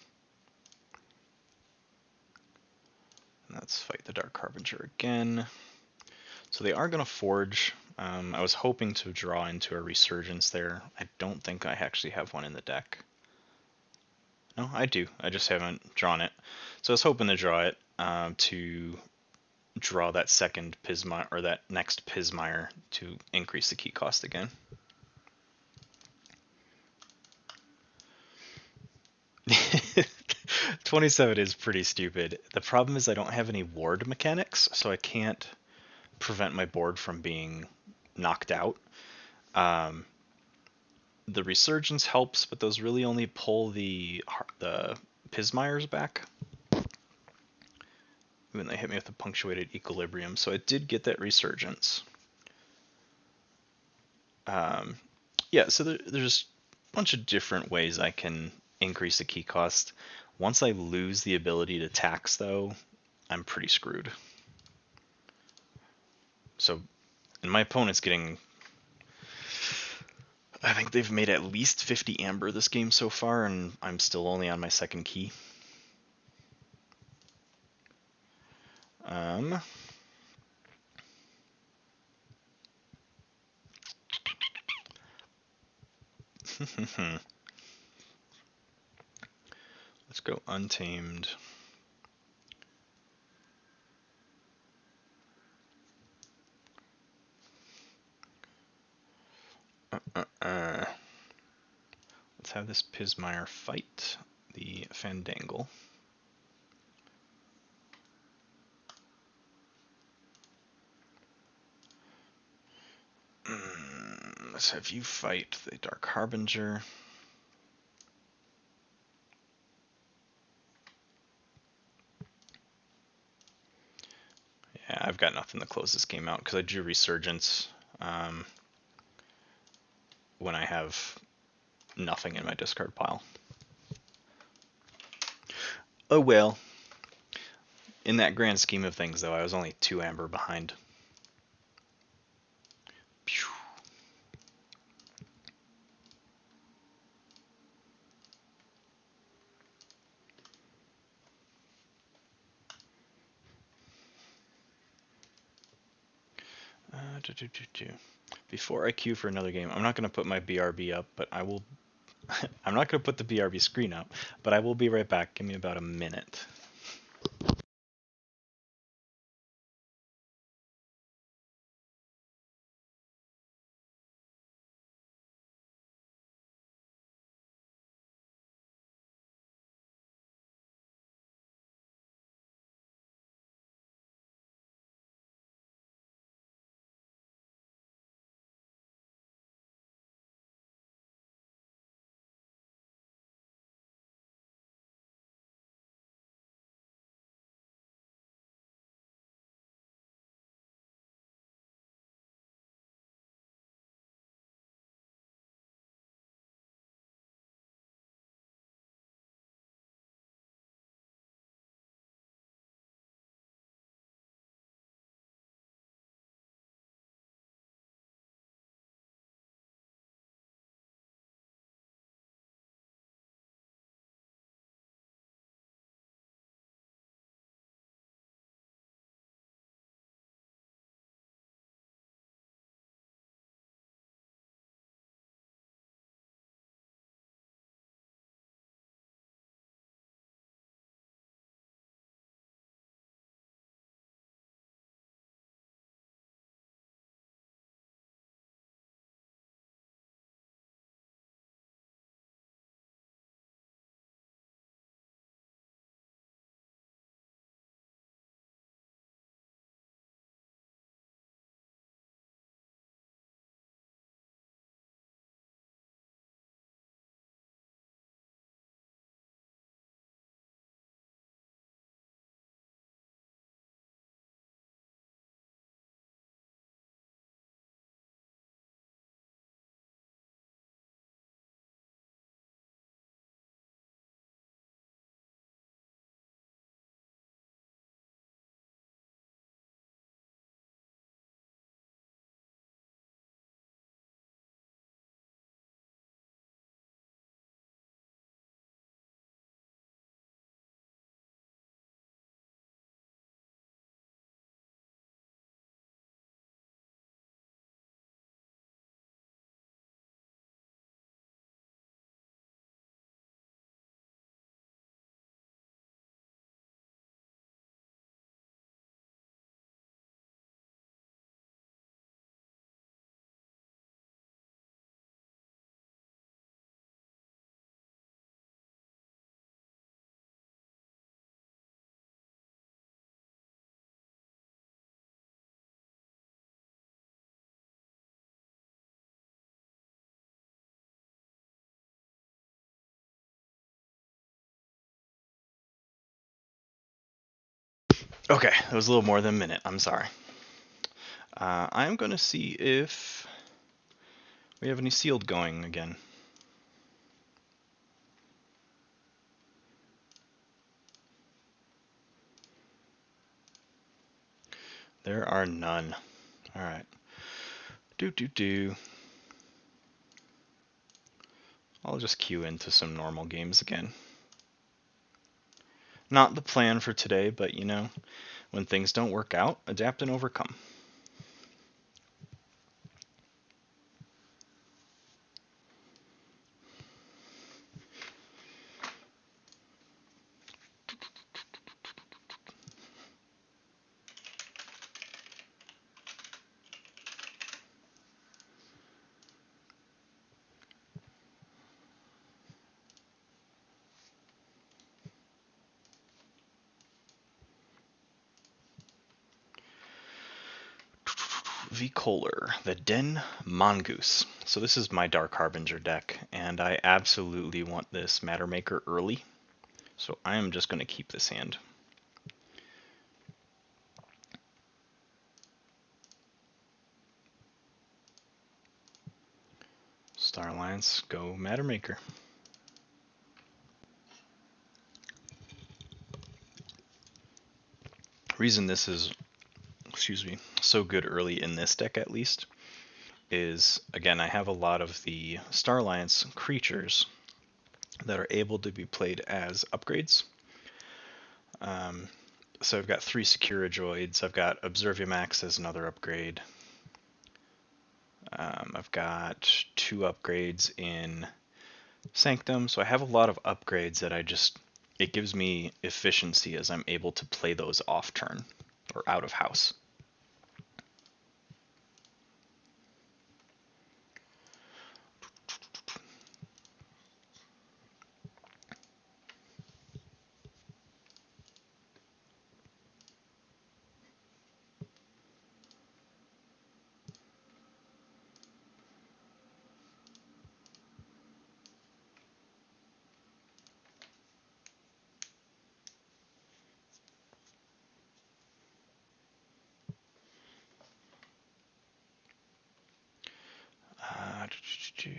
And let's fight the Dark Harbinger again. So they are going to Forge. I was hoping to draw into a Resurgence there. I don't think I actually have one in the deck. No, I do. I just haven't drawn it. So I was hoping to draw it to draw that second Pismire, or that next Pismire, to increase the key cost again. $27 is pretty stupid. The problem is I don't have any ward mechanics, so I can't prevent my board from being knocked out. The Resurgence helps, but those really only pull the Pismires back when they hit me with a punctuated Equilibrium, so I did get that Resurgence. Yeah, so there's a bunch of different ways I can increase the key cost. Once I lose the ability to tax, though, I'm pretty screwed. So, and my opponent's getting, I think they've made at least 50 amber this game so far, and I'm still only on my second key. Let's go Untamed. Let's have this Pismire fight the Fandangle. Let's have you fight the Dark Harbinger. Yeah, I've got nothing to close this game out because I drew Resurgence when I have nothing in my discard pile. Oh well. In that grand scheme of things, though, I was only 2 amber behind. Pew. Before I queue for another game, I'm not going to put my BRB up, but I will. I'm not going to put the BRB screen up, but I will be right back. Give me about a minute. Okay, that was a little more than a minute. I'm sorry. I'm going to see if we have any sealed going again. There are none. All right. Do. I'll just queue into some normal games again. Not the plan for today, but you know, when things don't work out, adapt and overcome. V-Kohler, the Den Mongoose. So this is my Dark Harbinger deck, and I absolutely want this Matter Maker early. So I am just going to keep this hand. Star Alliance, go Matter Maker. Reason this is, so good early in this deck at least, is, again, I have a lot of the Star Alliance creatures that are able to be played as upgrades. So I've got 3 Securajoids, I've got Observiamax as another upgrade. I've got 2 upgrades in Sanctum, so I have a lot of upgrades that it gives me efficiency as I'm able to play those off turn or out of house.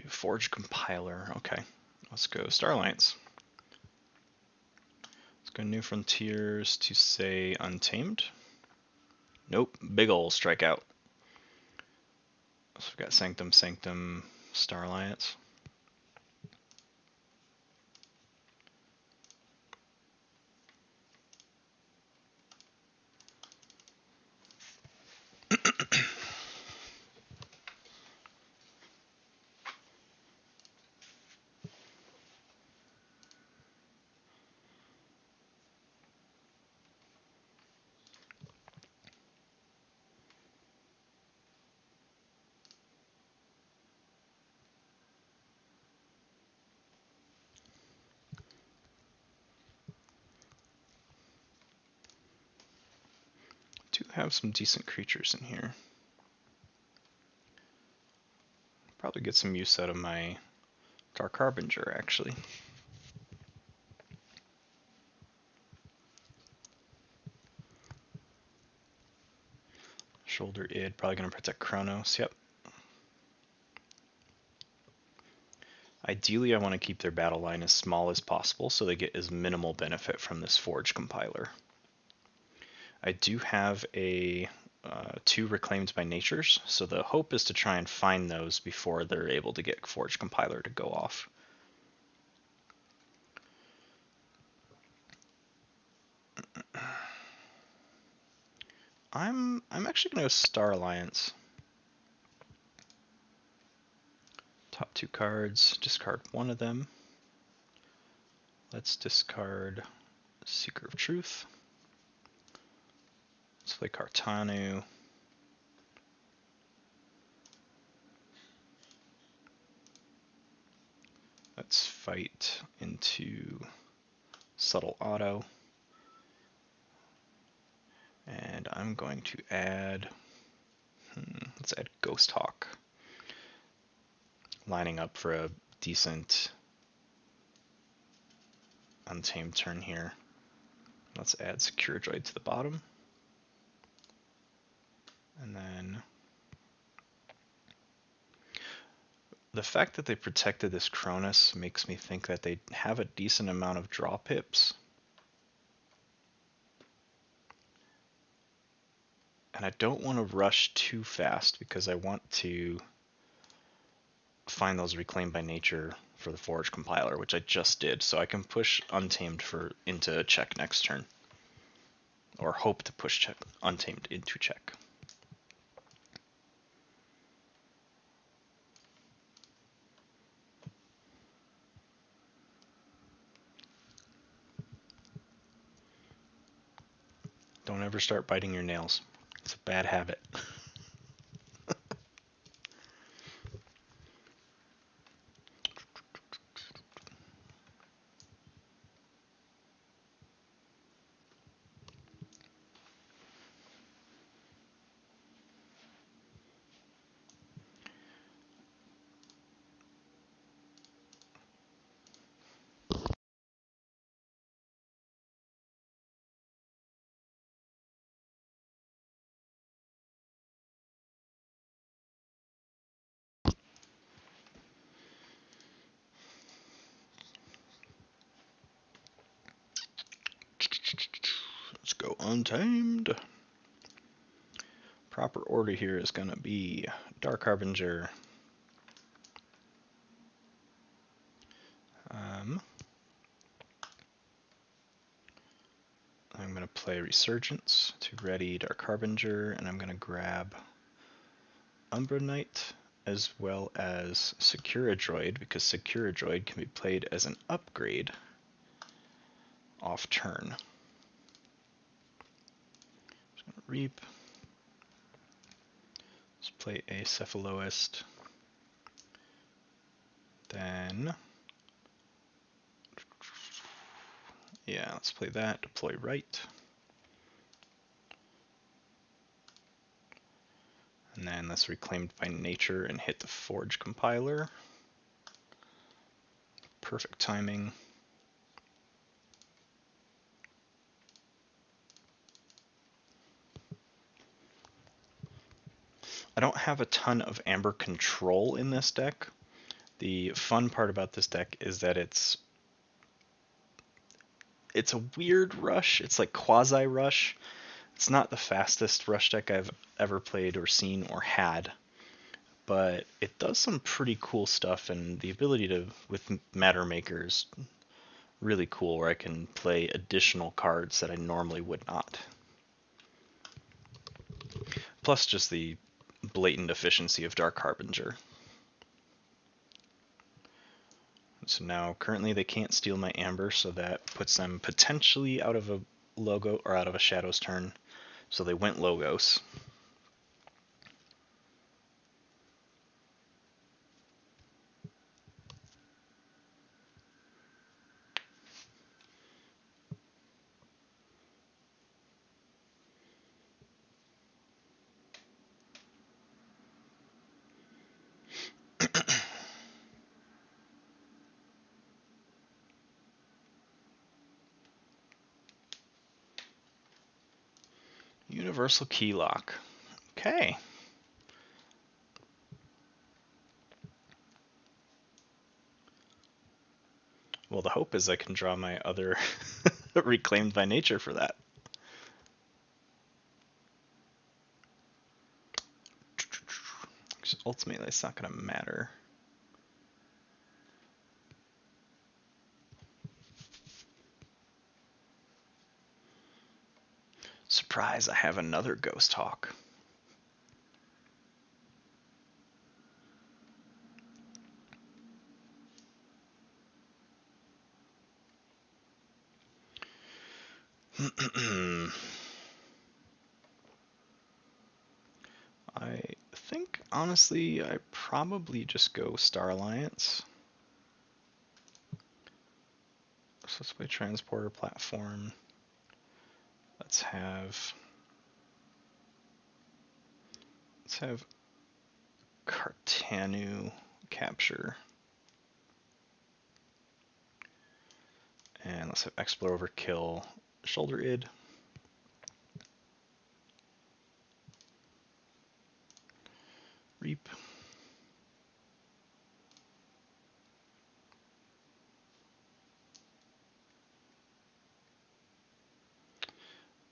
Forge Compiler. Okay, let's go Star Alliance. Let's go New Frontiers to say Untamed. Nope, big ol' strikeout. So we've got Sanctum, Star Alliance. Do have some decent creatures in here. Probably get some use out of my Dark Harbinger, actually. Shoulder Id, probably going to protect Chronos, yep. Ideally, I want to keep their battle line as small as possible so they get as minimal benefit from this Forge Compiler. I do have 2 Reclaimed by Natures, so the hope is to try and find those before they're able to get Forge Compiler to go off. I'm actually going to go Star Alliance. Top 2 cards, discard one of them. Let's discard Seeker of Truth. Let's play Cartanu. Let's fight into Subtle Auto. And I'm going to add, let's add Ghost Hawk. Lining up for a decent Untamed turn here. Let's add Securajoid to the bottom. And then the fact that they protected this Cronus makes me think that they have a decent amount of draw pips. And I don't want to rush too fast because I want to find those reclaimed by nature for the Forge compiler, which I just did, so I can push Untamed into check next turn. Or hope to push Untamed into check. Don't ever start biting your nails. It's a bad habit. Let's go Untamed. Proper order here is going to be Dark Harbinger. I'm going to play Resurgence to ready Dark Harbinger, and I'm going to grab Umbra Knight as well as Secura Droid, because Secura Droid can be played as an upgrade off turn. Just going to Reap. Let's play a Cephaloist. Then, yeah, let's play that. Deploy right. And then let's Reclaimed by Nature and hit the Forge compiler. Perfect timing. I don't have a ton of Amber control in this deck. The fun part about this deck is that it's a weird rush. It's like quasi rush. It's not the fastest rush deck I've ever played or seen or had, but it does some pretty cool stuff, and the ability to, with Matter Maker, is really cool, where I can play additional cards that I normally would not. Plus just the blatant efficiency of Dark Harbinger. So now currently they can't steal my Amber, so that puts them potentially out of a logo or out of a Shadow's turn. So they went Logos. Universal Keylock. Okay. Well, the hope is I can draw my other Reclaimed by Nature for that. Ultimately, it's not going to matter. Surprise, I have another Ghost Hawk. I think, honestly, I probably just go Star Alliance. So let's play Transporter Platform. Let's have Cartanu capture. And let's have Explore Overkill, Shoulder Id. Reap.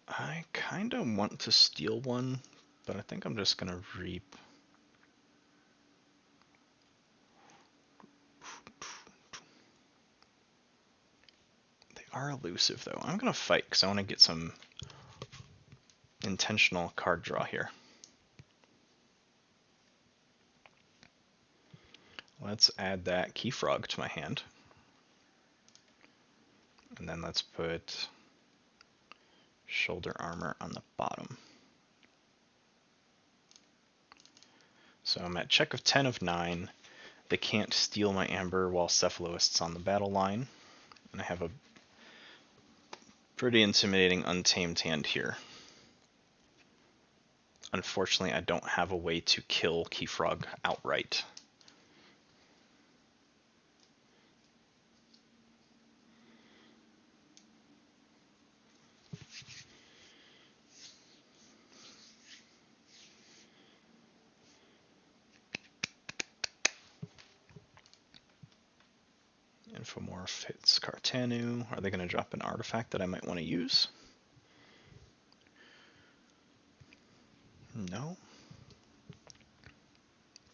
I kind of want to steal one but I think I'm just going to reap. They are elusive, though. I'm going to fight because I want to get some intentional card draw here. Let's add that Keyfrog to my hand. And then let's put shoulder armor on the bottom. So I'm at check of 10 of 9. They can't steal my amber while Cephaloist's on the battle line. And I have a pretty intimidating untamed hand here. Unfortunately, I don't have a way to kill Keyfrog outright. Infomorph hits Cartanu. Are they going to drop an artifact that I might want to use? No.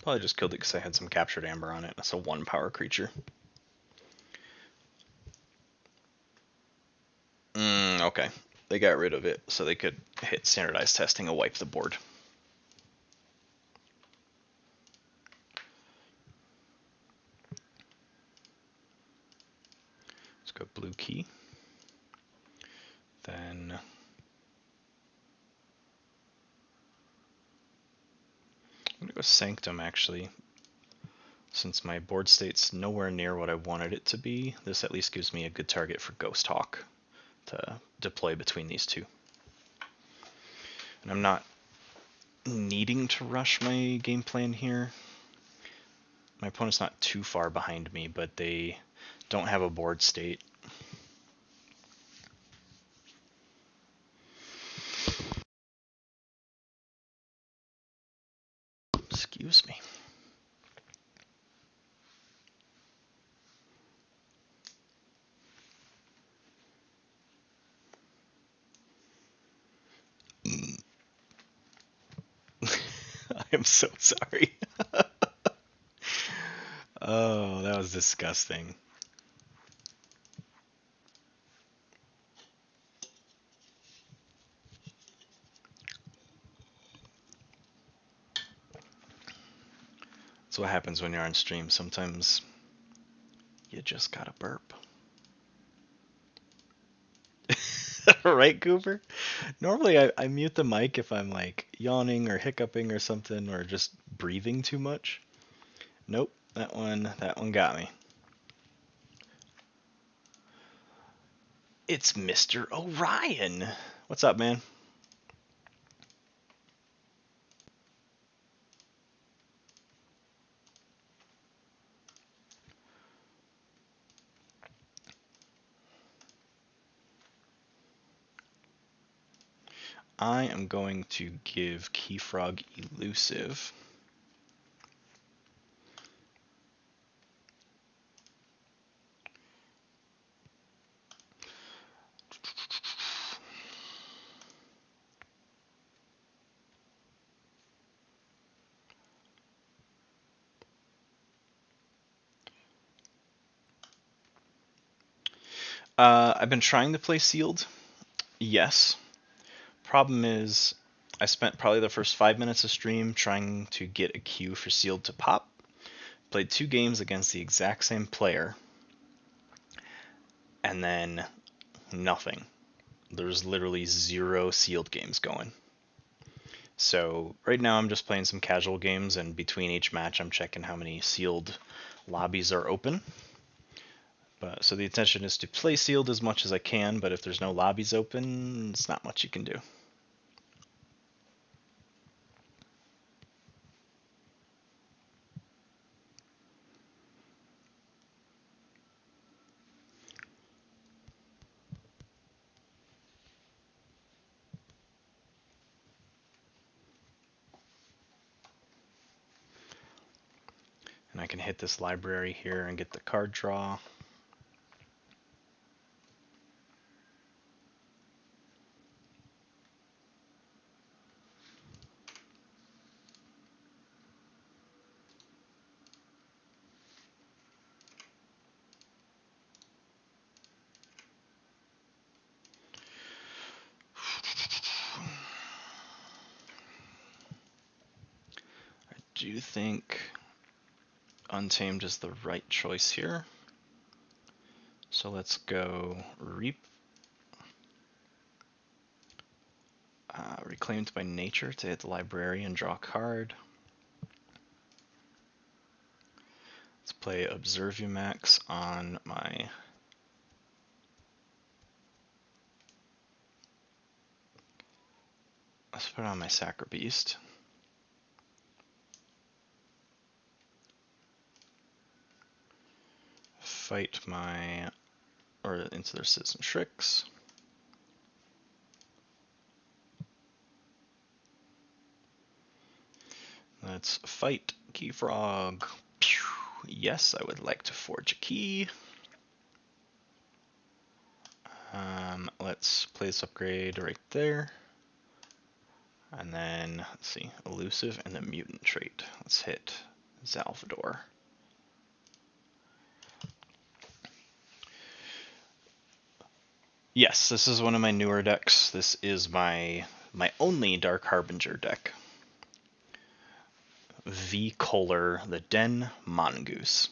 Probably just killed it because I had some captured amber on it. That's a 1 power creature. Okay. They got rid of it so they could hit standardized testing and wipe the board. Let's go blue key. Then I'm going to go Sanctum, actually. Since my board state's nowhere near what I wanted it to be, this at least gives me a good target for Ghost Hawk to deploy between these two. And I'm not needing to rush my game plan here. My opponent's not too far behind me, but they don't have a board state. Excuse me. I am so sorry. Oh, that was disgusting. That's what happens when you're on stream. Sometimes you just gotta burp. Right, Cooper? Normally I mute the mic if I'm like yawning or hiccuping or something or just breathing too much. Nope, that one got me. It's Mr. Orion. What's up, man? I am going to give Keyfrog Elusive. I've been trying to play sealed. Yes. Problem is, I spent probably the first 5 minutes of stream trying to get a queue for sealed to pop. Played 2 games against the exact same player. And then nothing. There's literally 0 sealed games going. So right now I'm just playing some casual games, and between each match I'm checking how many sealed lobbies are open. But so the intention is to play sealed as much as I can, but if there's no lobbies open, it's not much you can do. And I can hit this library here and get the card draw. do think Untamed is the right choice here. So let's go Reap. Reclaimed by Nature to hit the library and draw a card. Let's play Observumax on my... Let's put it on my Sacra Beast. Fight my... or into their Citizen Shrix. Let's fight Keyfrog. Pew! Yes, I would like to forge a key. Let's play this upgrade right there. And then, let's see, Elusive and the Mutant trait. Let's hit Zalvador. Yes, this is one of my newer decks. This is my only Dark Harbinger deck. V. Kohler, the Den Mongoose.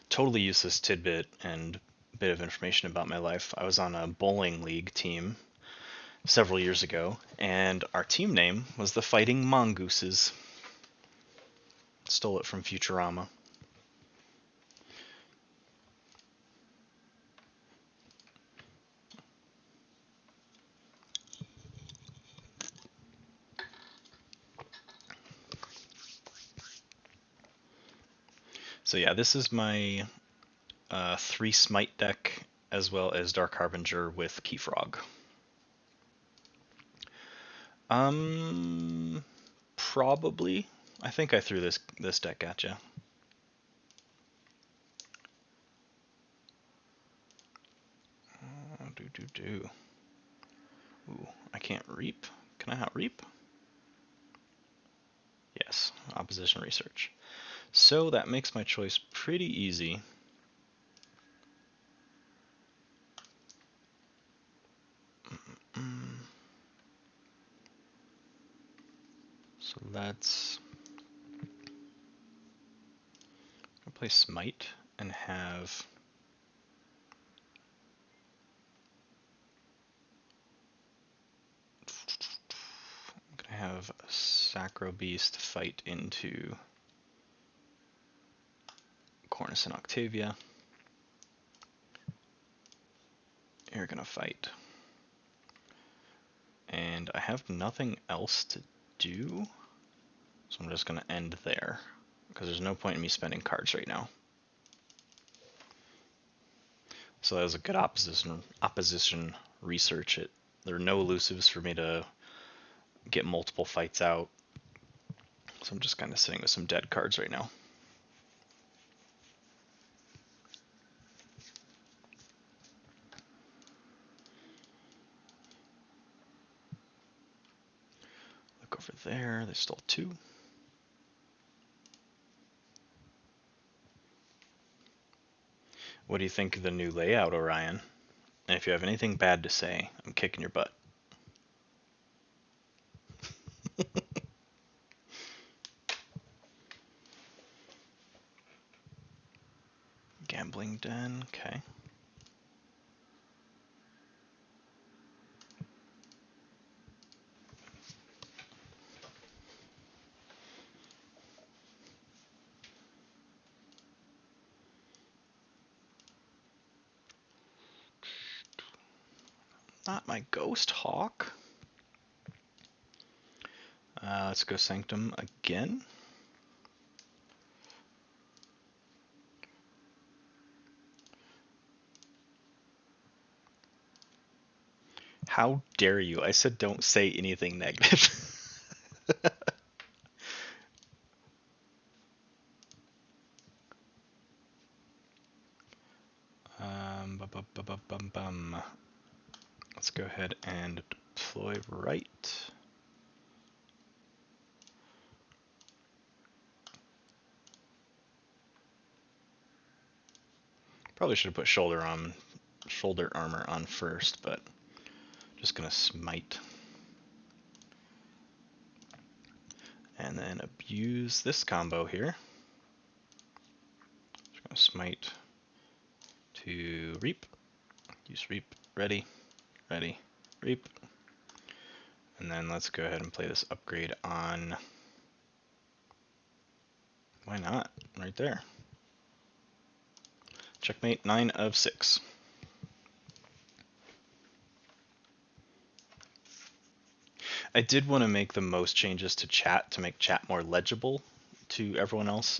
Totally useless tidbit and bit of information about my life. I was on a bowling league team several years ago, and our team name was the Fighting Mongooses. Stole it from Futurama. So yeah, this is my 3 Smite deck, as well as Dark Harbinger with Keyfrog. Probably. I think I threw this deck at you. Ooh, I can't reap. Can I out-reap? Yes, opposition research. So that makes my choice pretty easy. So let's play Smite and have Sacro Beast fight into Cornus and Octavia. You're gonna fight. And I have nothing else to do, so I'm just gonna end there, because there's no point in me spending cards right now. So that was a good opposition research. There are no elusives for me to get multiple fights out, so I'm just kind of sitting with some dead cards right now. Look over there, there's still 2. What do you think of the new layout, Orion? And if you have anything bad to say, I'm kicking your butt. Gambling den, okay. Not my Ghost Hawk. Let's go Sanctum again. How dare you? I said don't say anything negative. Let's go ahead and deploy right. Probably should have put shoulder armor on first, but just gonna smite. And then abuse this combo here. Just gonna smite to reap. Use reap, ready, ready, reap. And then let's go ahead and play this upgrade on, why not, right there. Checkmate, 9 of 6. I did want to make the most changes to chat to make chat more legible to everyone else.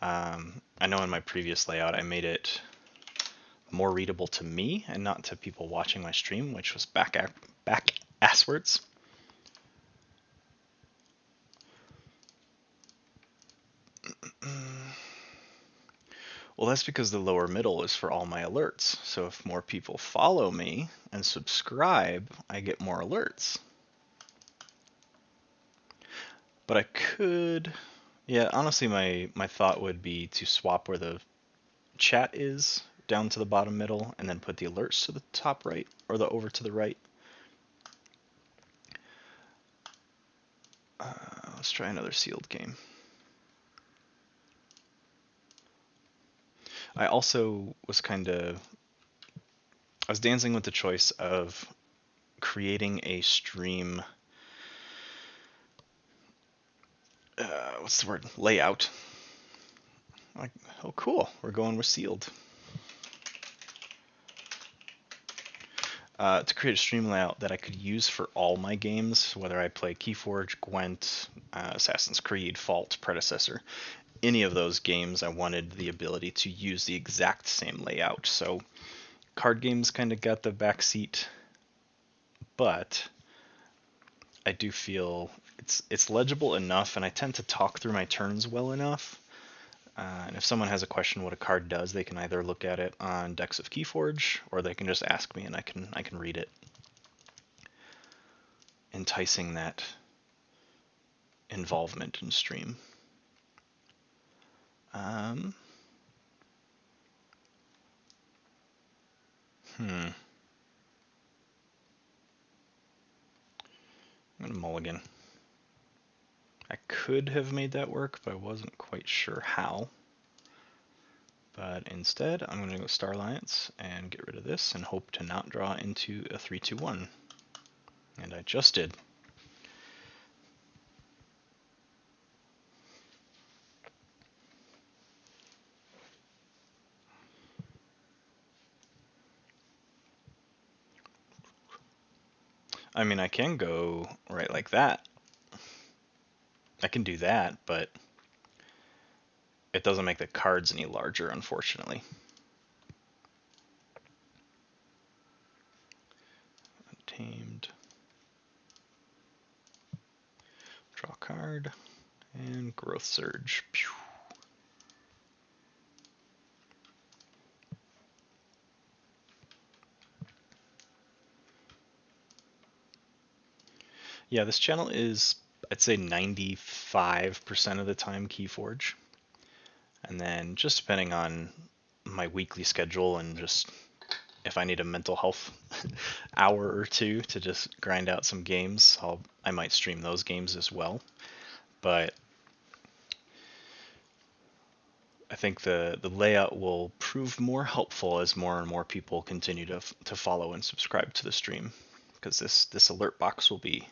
I know in my previous layout I made it more readable to me and not to people watching my stream, which was back asswards. Well, that's because the lower middle is for all my alerts. So if more people follow me and subscribe, I get more alerts. But I could, yeah, honestly, my thought would be to swap where the chat is down to the bottom middle and then put the alerts to the top right or the over to the right. Let's try another sealed game. I also was I was dancing with the choice of creating a stream, what's the word, layout. Like, oh cool, we're going with sealed. To create a stream layout that I could use for all my games, whether I play Keyforge, Gwent, Assassin's Creed, Fault, Predecessor, any of those games, I wanted the ability to use the exact same layout. So card games kind of got the backseat, but I do feel it's legible enough, and I tend to talk through my turns well enough. And if someone has a question what a card does, they can either look at it on decks of Keyforge, or they can just ask me and I can read it. Enticing that involvement in stream. I'm gonna mulligan. I could have made that work, but I wasn't quite sure how. But instead, I'm going to go Star Alliance and get rid of this and hope to not draw into a 3-2-1. And I just did. I mean, I can go right like that. I can do that, but it doesn't make the cards any larger, unfortunately. Untamed. Draw card. And Growth Surge. Pew. Yeah, this channel is, I'd say 95% of the time Keyforge. And then just depending on my weekly schedule and just if I need a mental health hour or two to just grind out some games, I might stream those games as well. But I think the layout will prove more helpful as more and more people continue to follow and subscribe to the stream, because this alert box will be,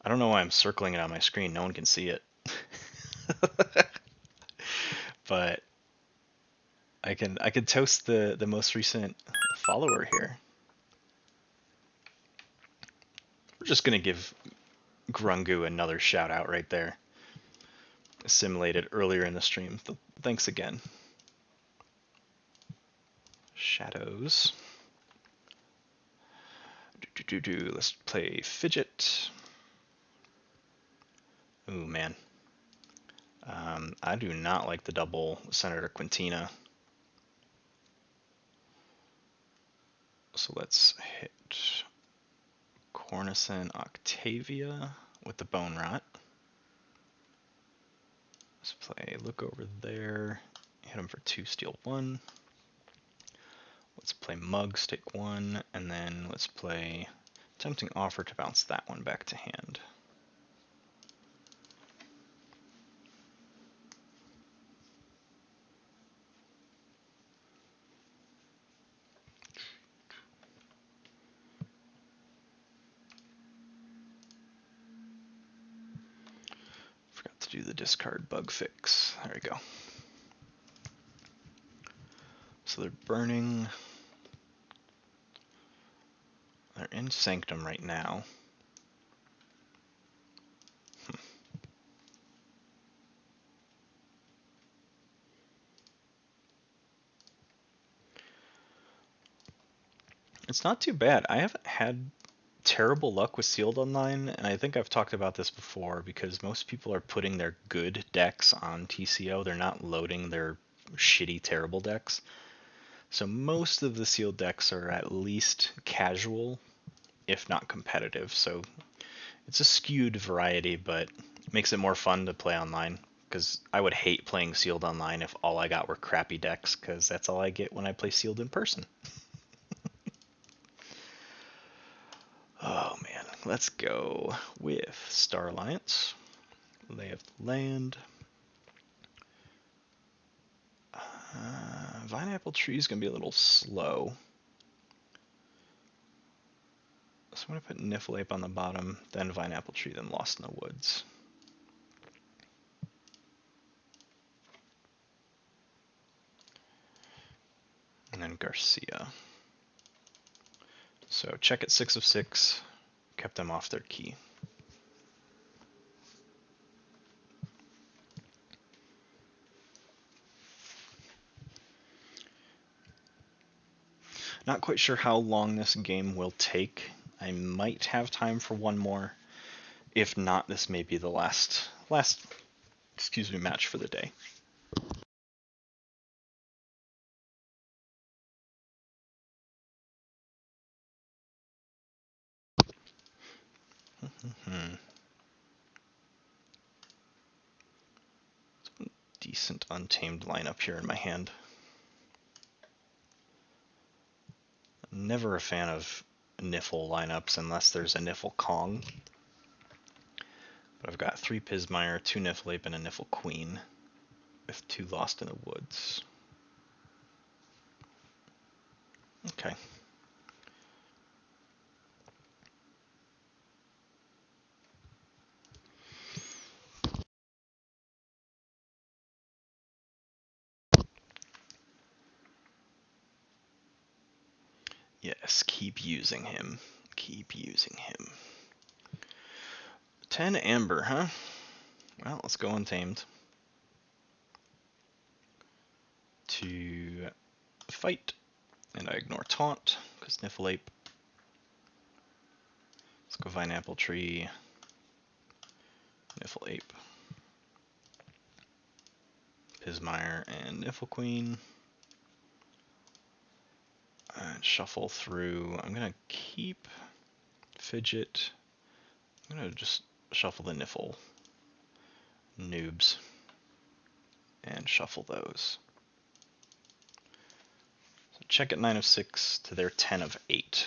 I don't know why I'm circling it on my screen, no one can see it. But I can toast the most recent follower here. We're just gonna give Grungu another shout out right there. Assimilated earlier in the stream. Thanks again. Shadows. Let's play Fidget. Ooh, man. I do not like the double Senator Quintina. So let's hit Cornison Octavia with the Bone Rot. Let's play Look Over There. Hit him for 2, steal 1. Let's play Mugs, take 1. And then let's play Tempting Offer to bounce that one back to hand. do the discard bug fix. There we go. So they're burning. They're in Sanctum right now. It's not too bad. I haven't had terrible luck with Sealed Online, and I think I've talked about this before because most people are putting their good decks on TCO. They're not loading their shitty, terrible decks. So most of the sealed decks are at least casual, if not competitive. So it's a skewed variety, but it makes it more fun to play online. Because I would hate playing sealed online if all I got were crappy decks, because that's all I get when I play sealed in person. Oh man, let's go with Star Alliance. Lay of the Land. Vine Apple Tree is going to be a little slow. So I'm going to put Niffle on the bottom, then Vine Apple Tree, then Lost in the Woods. And then Garcia. So check at 6 of 6, kept them off their key. Not quite sure how long this game will take. I might have time for one more. If not, this may be the last match for the day. Decent Untamed lineup here in my hand. Never a fan of Niffle lineups unless there's a Niffle Kong. But I've got 3 Pismire, 2 Niffle and a Niffle Queen with 2 Lost in the Woods. Okay. Yes, keep using him. Keep using him. 10 Amber, huh? Well, let's go Untamed. To fight. And I ignore Taunt, because Niffle Ape. Let's go Vine Apple Tree. Niffle Ape. Pismire and Niffle Queen. And shuffle through. I'm going to keep Fidget. I'm going to just shuffle the Niffle noobs. And shuffle those. So check at 9 of 6 to their 10 of 8.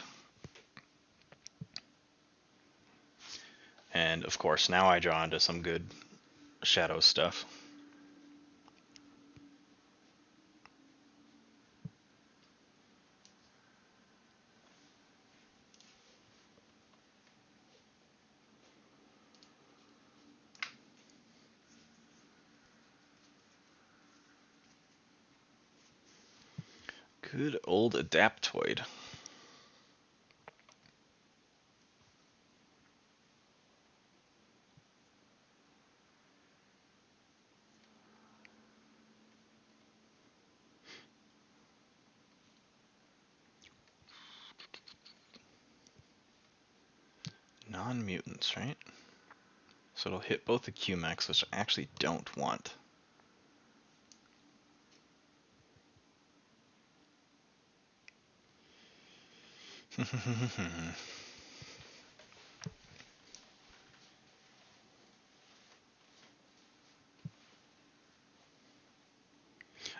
And of course, now I draw into some good shadow stuff. Good old Adaptoid. Non-mutants, right? So it'll hit both the QMAX, which I actually don't want.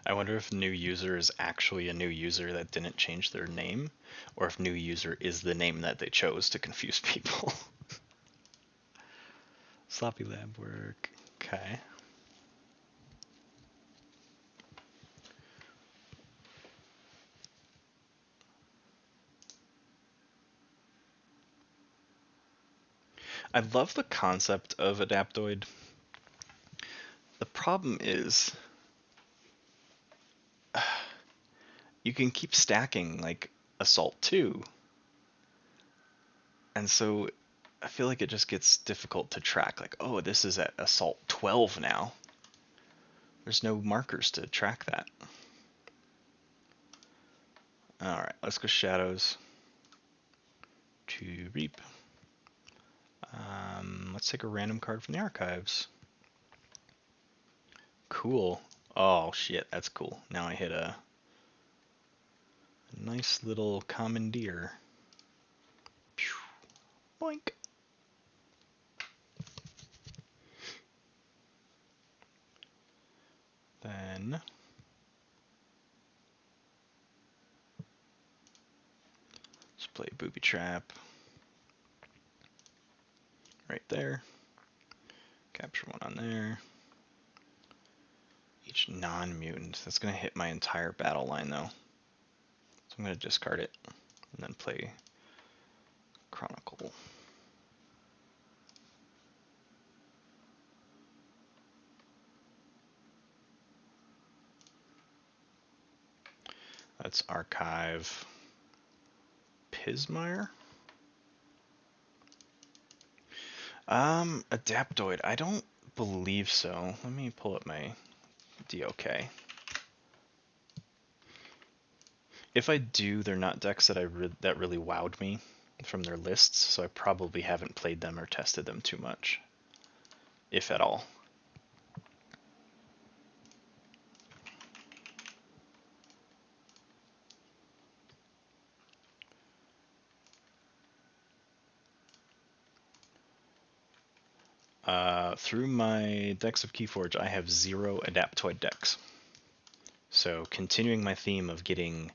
I wonder if new user is actually a new user that didn't change their name, or if new user is the name that they chose to confuse people. Sloppy lab work. Okay. I love the concept of Adaptoid. problem is you can keep stacking like Assault 2, and so I feel like it just gets difficult to track. Like, oh, this is at Assault 12 now. There's no markers to track that. Alright, let's go Shadows to Reap. Let's take a random card from the archives. Cool. Oh shit, that's cool. Now I hit a nice little commandeer. Pew. Boink. Then let's play Booby Trap right there. Capture one on there. Each non-mutant. That's going to hit my entire battle line though. So I'm going to discard it and then play Chronicle. Let's archive Pismire. Adaptoid. I don't believe so. Let me pull up my DOK. If I do, they're not decks that that really wowed me from their lists, so I probably haven't played them or tested them too much, if at all. Through my decks of Keyforge, I have 0 Adaptoid decks. So continuing my theme of getting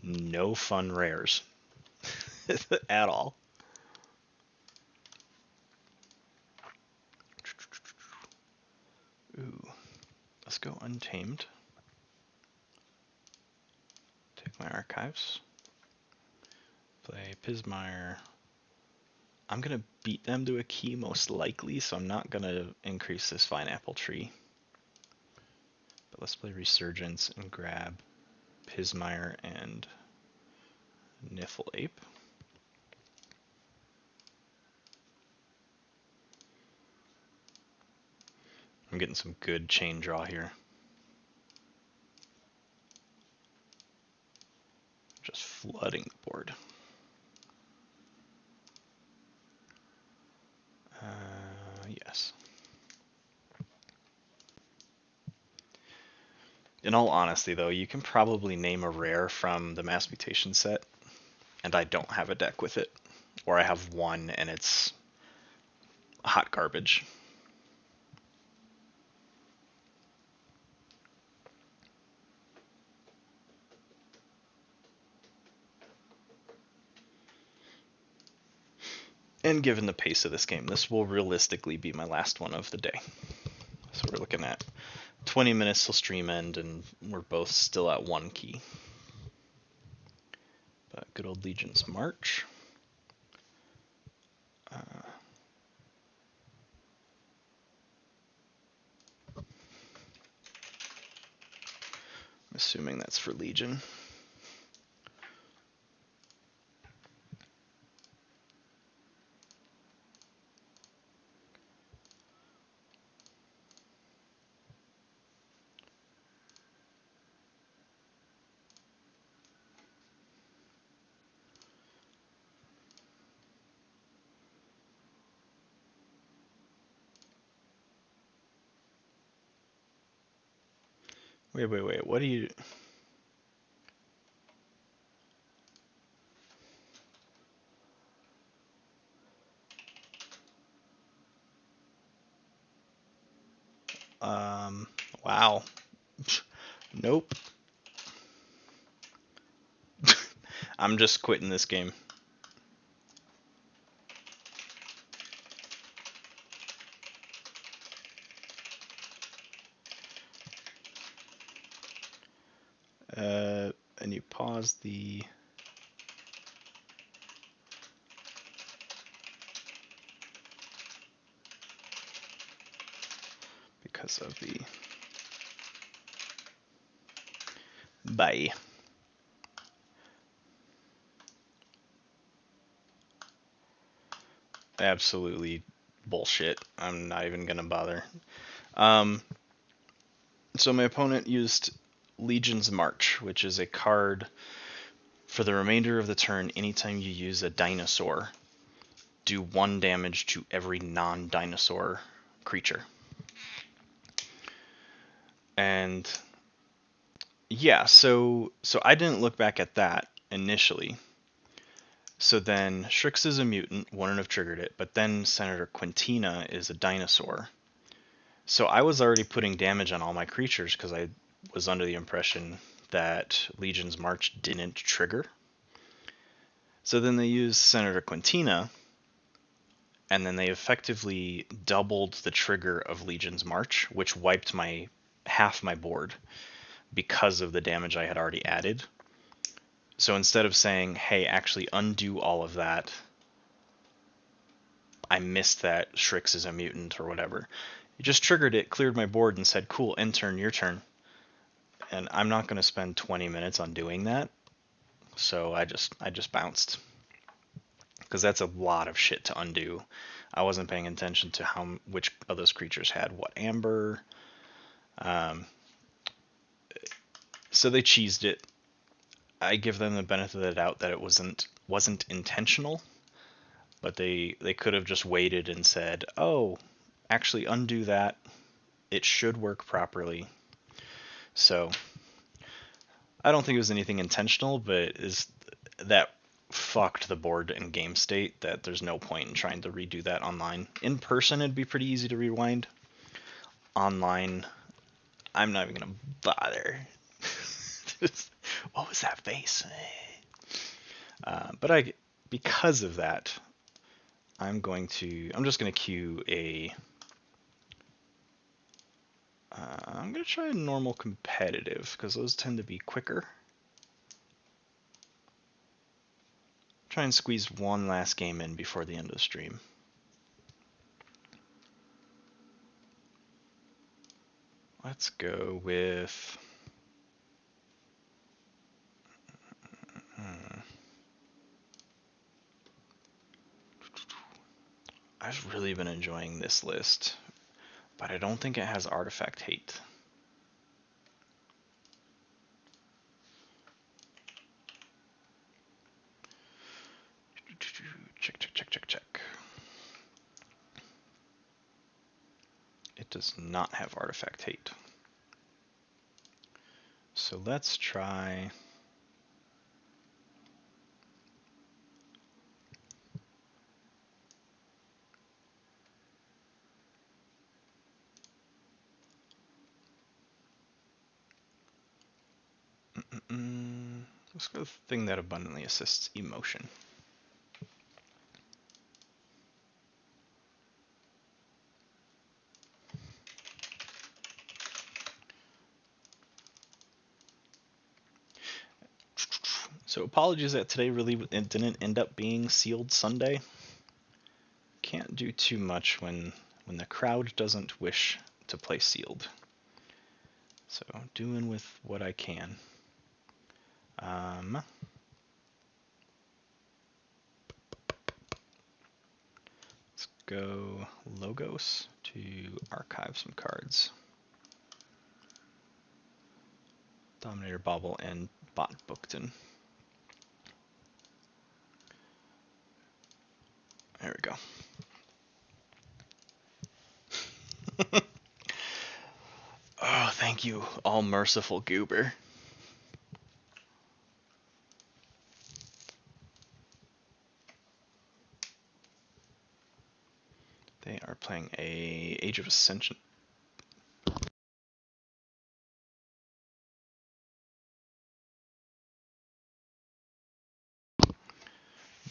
no fun rares at all. Ooh, let's go Untamed. Take my archives. Play Pismire. I'm going to beat them to a key most likely, so I'm not going to increase this Pineapple Tree. But let's play Resurgence and grab Pismire and Niffle Ape. I'm getting some good chain draw here. Just flooding the board. Yes. In all honesty, though, you can probably name a rare from the Mass Mutation set, and I don't have a deck with it. Or I have one, and it's hot garbage. And given the pace of this game, this will realistically be my last one of the day. So we're looking at 20 minutes till stream end, and we're both still at 1 key. But good old Legion's March. I'm assuming that's for Legion. Wait, what do you... Wow. Nope. I'm just quitting this game. And you pause the... Because because of the... Bye. Absolutely bullshit. I'm not even gonna bother. So my opponent used Legion's March, which is a card for the remainder of the turn. Anytime you use a dinosaur, do 1 damage to every non-dinosaur creature. And yeah, so I didn't look back at that initially. So then Strix is a mutant, wouldn't have triggered it, but then Senator Quintina is a dinosaur. So I was already putting damage on all my creatures because I was under the impression that Legion's March didn't trigger. So then they used Senator Quintina, and then they effectively doubled the trigger of Legion's March, which wiped my half my board because of the damage I had already added. So instead of saying, hey, actually undo all of that, I missed that Strix is a mutant or whatever. It just triggered it, cleared my board, and said, cool, end turn, your turn. And I'm not going to spend 20 minutes on doing that. So I just bounced. Because that's a lot of shit to undo. I wasn't paying attention to which of those creatures had what amber. So they cheesed it. I give them the benefit of the doubt that it wasn't intentional, but they could have just waited and said, "Oh, actually undo that. It should work properly." So I don't think it was anything intentional, but is that fucked the board and game state that there's no point in trying to redo that online. In person, it'd be pretty easy to rewind. Online, I'm not even gonna bother. What was that face? But because of that, I'm just gonna queue I'm gonna try a normal competitive because those tend to be quicker. Try and squeeze one last game in before the end of the stream. Let's go with... I've really been enjoying this list, but I don't think it has artifact hate. Check. It does not have artifact hate. So let's try... Let's go with the thing that abundantly assists emotion. So apologies that today really didn't end up being Sealed Sunday. Can't do too much when the crowd doesn't wish to play Sealed. So doing with what I can. Let's go Logos to archive some cards. Dominator Bauble and Bot Bookton. There we go. Oh, thank you, all merciful goober. They are playing a Age of Ascension.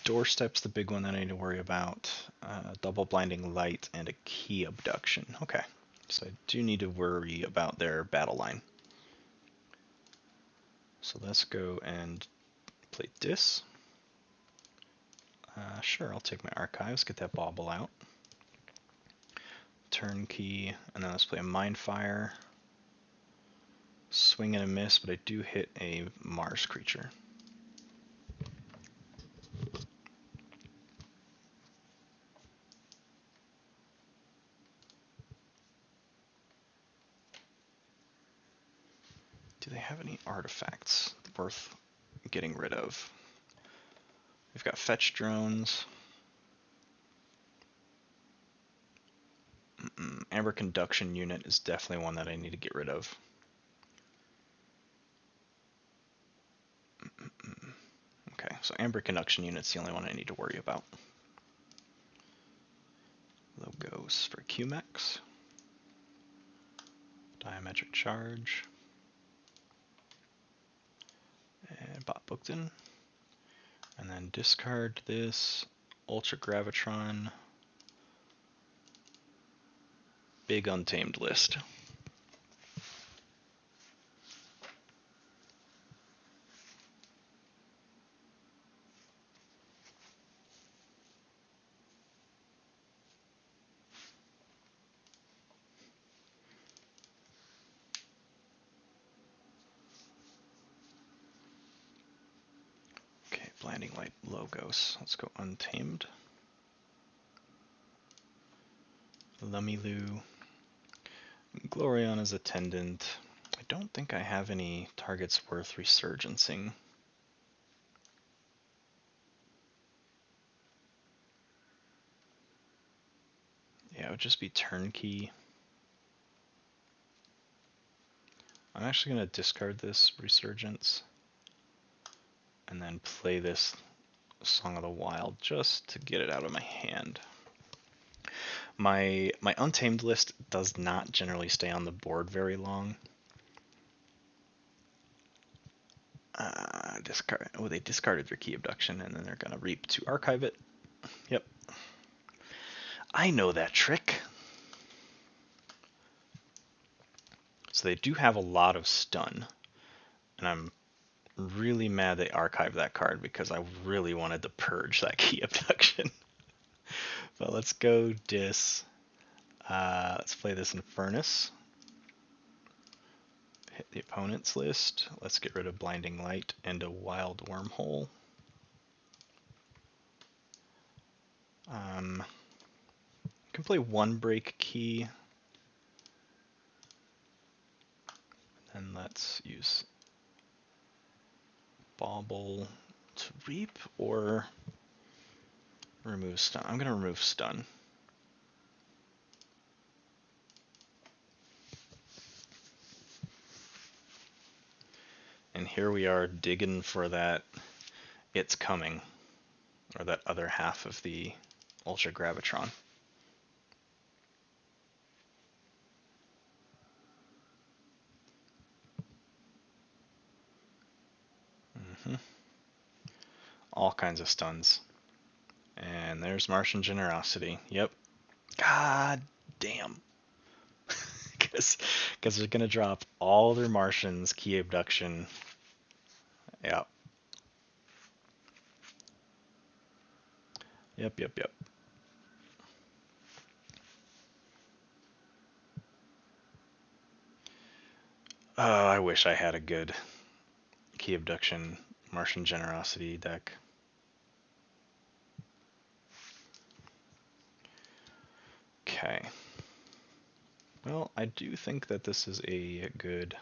Doorstep's the big one that I need to worry about. Double Blinding Light and a Key Abduction. Okay, so I do need to worry about their battle line. So let's go and play Dis. Sure, I'll take my archives, get that bauble out. turnkey, and then let's play a Mindfire. Swing and a miss, but I do hit a Mars creature. Do they have any artifacts worth getting rid of? We've got fetch drones. Amber conduction unit is definitely one that I need to get rid of. Okay, so amber conduction unit's the only one I need to worry about. Logos for QMEX. Diametric charge. And bot Bookton. And then discard this Ultra Gravitron Big Untamed list. Okay, Blinding Light Logos. Let's go Untamed. Lumilu. Gloriana's Attendant. I don't think I have any targets worth resurgencing. Yeah, it would just be turnkey. I'm actually going to discard this resurgence and then play this Song of the Wild just to get it out of my hand. My Untamed list does not generally stay on the board very long. Discard. Oh, they discarded their Key Abduction, and then they're gonna reap to archive it. Yep. I know that trick. So they do have a lot of stun, and I'm really mad they archived that card because I really wanted to purge that Key Abduction. But let's go dis. Let's play this Infernus. Hit the opponent's list. Let's get rid of Blinding Light and a Wild Wormhole. Can play one break key. And let's use Bauble to reap or remove stun. I'm going to remove stun. And here we are digging for that It's Coming, or that other half of the Ultra Gravitron. All kinds of stuns. And there's Martian Generosity. Yep. God damn. Because they're going to drop all their Martians, Key Abduction. Yep. Yep. Oh, I wish I had a good Key Abduction Martian Generosity deck. Okay. Well, I do think that this is a good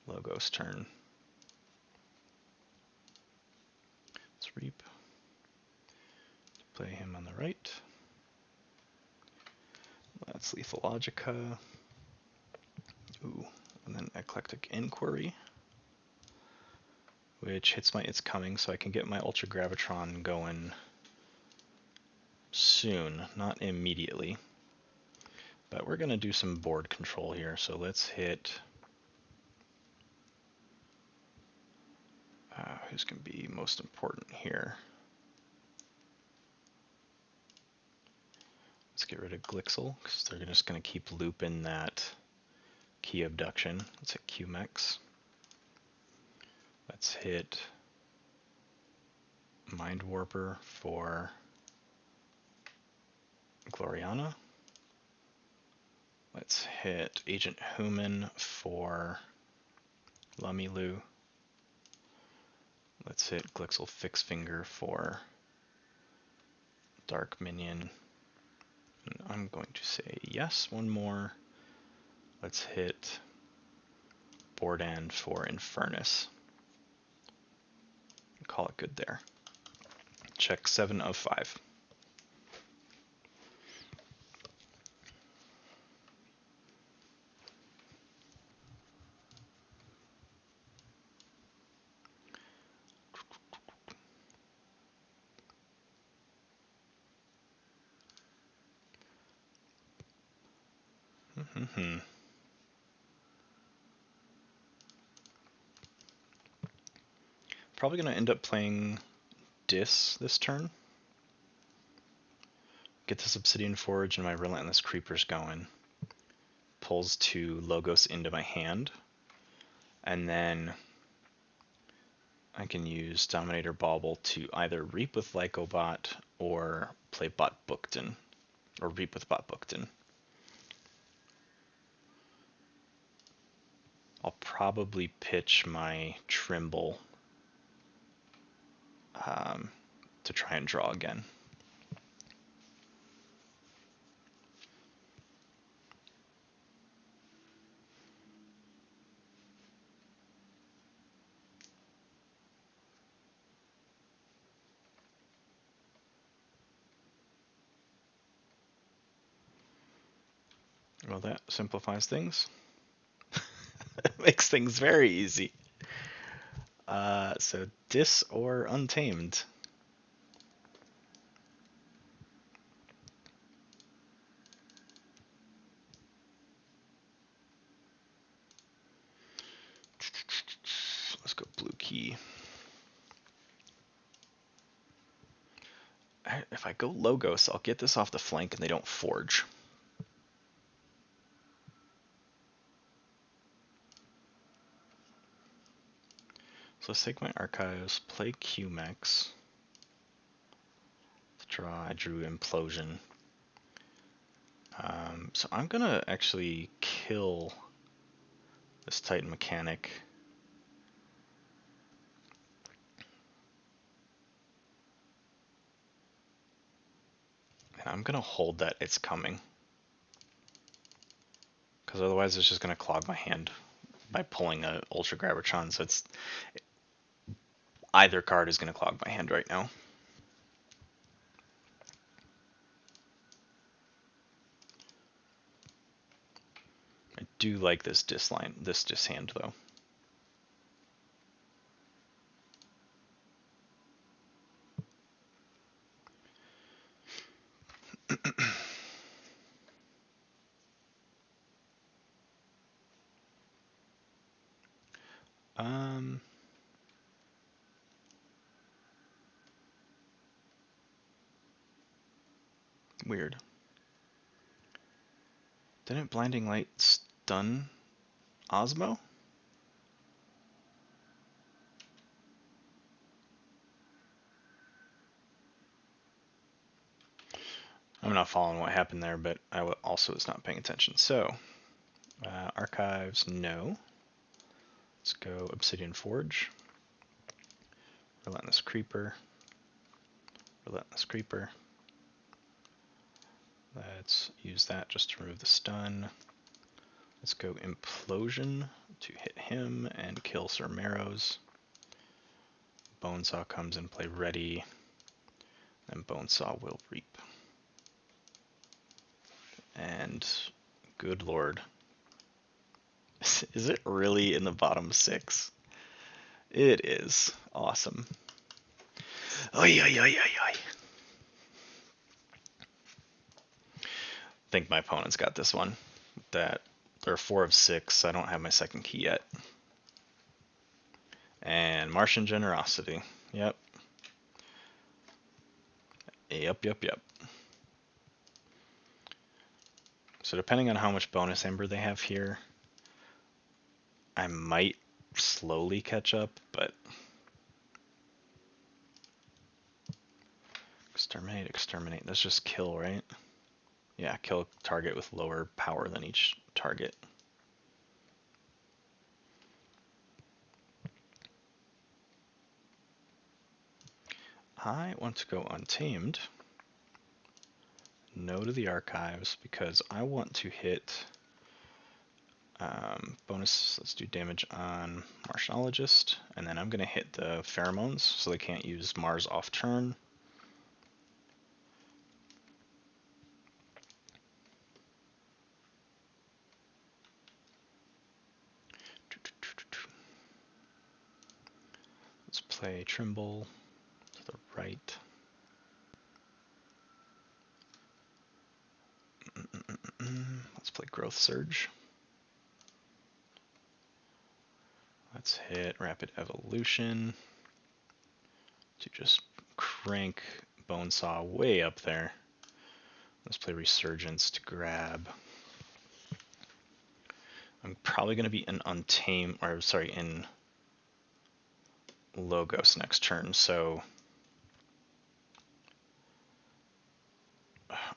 Logos turn. Let's reap. Play him on the right. That's Lethal Logica. Ooh, and then Eclectic Inquiry, which hits my It's Coming, so I can get my Ultra Gravitron going soon, not immediately. But we're going to do some board control here, so let's hit... who's going to be most important here? Let's get rid of Glixel, because they're just going to keep looping that Key Abduction. Let's hit QMEX. Let's hit Mind Warper for Gloriana. Let's hit Agent Human for Lumilu. Let's hit Glixel Fixfinger for Dark Minion. And I'm going to say yes, one more. Let's hit Bordan for Infernus. Call it good there. Check 7 of 5. Probably going to end up playing Dis this turn. Get this Obsidian Forge and my Relentless Creepers going. Pulls 2 Logos into my hand. And then I can use Dominator Bauble to either Reap with Lycobot or play Bot Bookton. Or Reap with Bot Bookton. I'll probably pitch my Trimble to try and draw again. Well, that simplifies things. It makes things very easy. So Dis or Untamed. Let's go Blue Key. If I go Logos, I'll get this off the flank and they don't forge. So let's take my Archives, play QMEX. Draw, I drew Implosion. So I'm gonna actually kill this Titan Mechanic. And I'm gonna hold that it's coming. Because otherwise it's just gonna clog my hand by pulling a Ultra Gravitron, so it's either card is gonna clog my hand right now. I do like this dis hand though. Weird. Didn't Blinding Light stun Osmo? I'm not following what happened there, but I also was not paying attention. So, Archives, no. Let's go Obsidian Forge. Relentless Creeper. Relentless Creeper. Let's use that just to remove the stun. Let's go Implosion to hit him and kill Sir Marrows. Bonesaw comes in play ready, and Bonesaw will reap. And good lord. Is it really in the bottom 6? It is. Awesome. Oy, oy, oy, oy, oy. I think my opponent's got this one. That they're 4 of 6. I don't have my second key yet. And Martian Generosity. Yep. Yep. So depending on how much bonus Ember they have here, I might slowly catch up, but exterminate. That's just kill, right? Yeah, kill a target with lower power than each target. I want to go untamed. No to the archives because I want to hit bonus. Let's do damage on Martinologist, and then I'm going to hit the pheromones so they can't use Mars off turn. Let's play Trimble to the right. Let's play Growth Surge. Let's hit Rapid Evolution to just crank Bonesaw way up there. Let's play Resurgence to grab. I'm probably going to be in Untamed, or sorry, in Logos next turn, so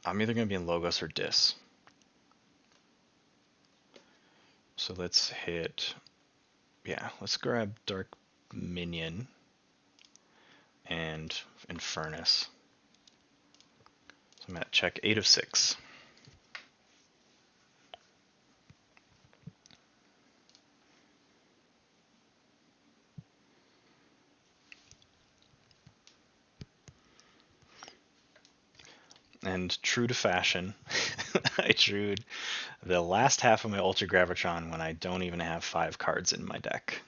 I'm either going to be in Logos or Dis. So let's hit, yeah, let's grab Dark Minion and Infernus. So I'm at check 8 of 6. And true to fashion, I drew the last half of my Ultra Gravitron when I don't even have 5 cards in my deck.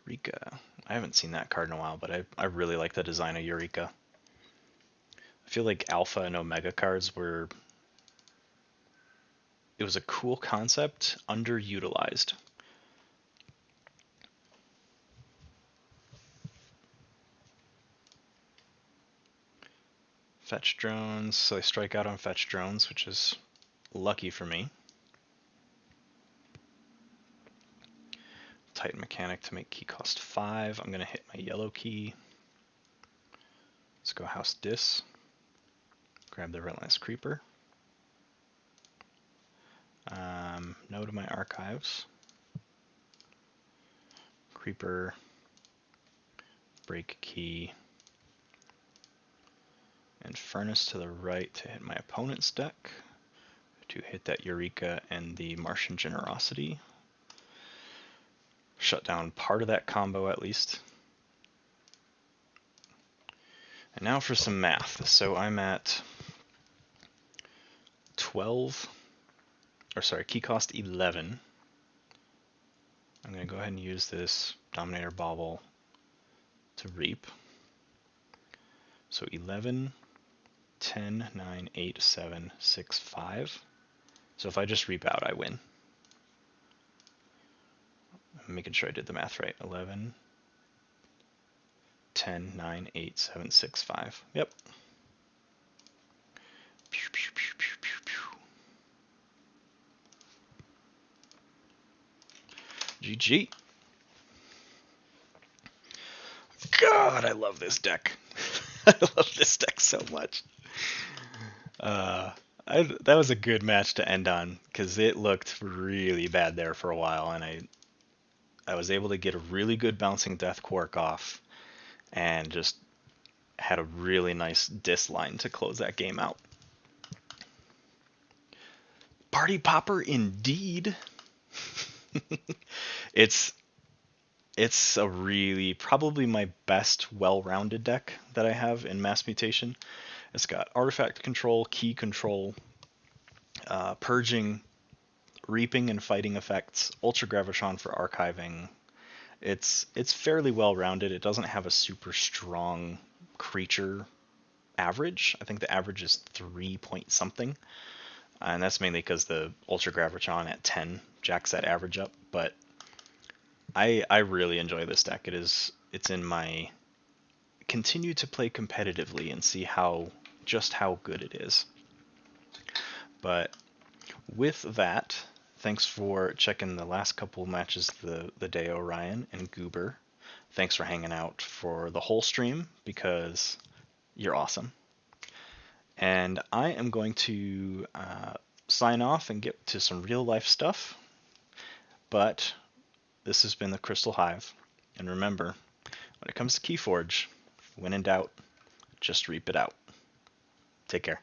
Eureka. I haven't seen that card in a while, but I really like the design of Eureka. I feel like Alpha and Omega cards were... It was a cool concept, underutilized. Fetch drones, so I strike out on fetch drones, which is lucky for me. Titan Mechanic to make key cost 5. I'm going to hit my yellow key. Let's go House Dis. Grab the Relentless Creeper. No to my archives. Creeper. Break key. And Furnace to the right to hit my opponent's deck. To hit that Eureka and the Martian Generosity. Shut down part of that combo at least. And now for some math. So I'm at 12, or sorry, key cost 11. I'm going to go ahead and use this Dominator Bauble to reap. So 11, 10, 9, 8, 7, 6, 5. So if I just reap out, I win. I'm making sure I did the math right. 11, 10, 9, 8, 7, 6, 5. Yep. Pew, pew, pew, pew, pew, pew. GG. God, I love this deck. I love this deck so much. That was a good match to end on because it looked really bad there for a while, and I was able to get a really good bouncing Death Quark off, and just had a really nice Dis line to close that game out. Party Popper indeed. It's a really, probably my best well-rounded deck that I have in Mass Mutation. It's got artifact control, key control, purging, reaping and fighting effects, Ultra Gravitron for archiving. It's fairly well-rounded. It doesn't have a super strong creature average. I think the average is 3 point something. and that's mainly because the Ultra Gravitron at 10 jacks that average up. But I really enjoy this deck. It's in my continue to play competitively and see just how good it is. But with that, thanks for checking the last couple matches of the day, Orion and Goober. Thanks for hanging out for the whole stream because you're awesome. And I am going to sign off and get to some real life stuff. But this has been the Crystal Hive. And remember, when it comes to Keyforge, when in doubt, just reap it out. Take care.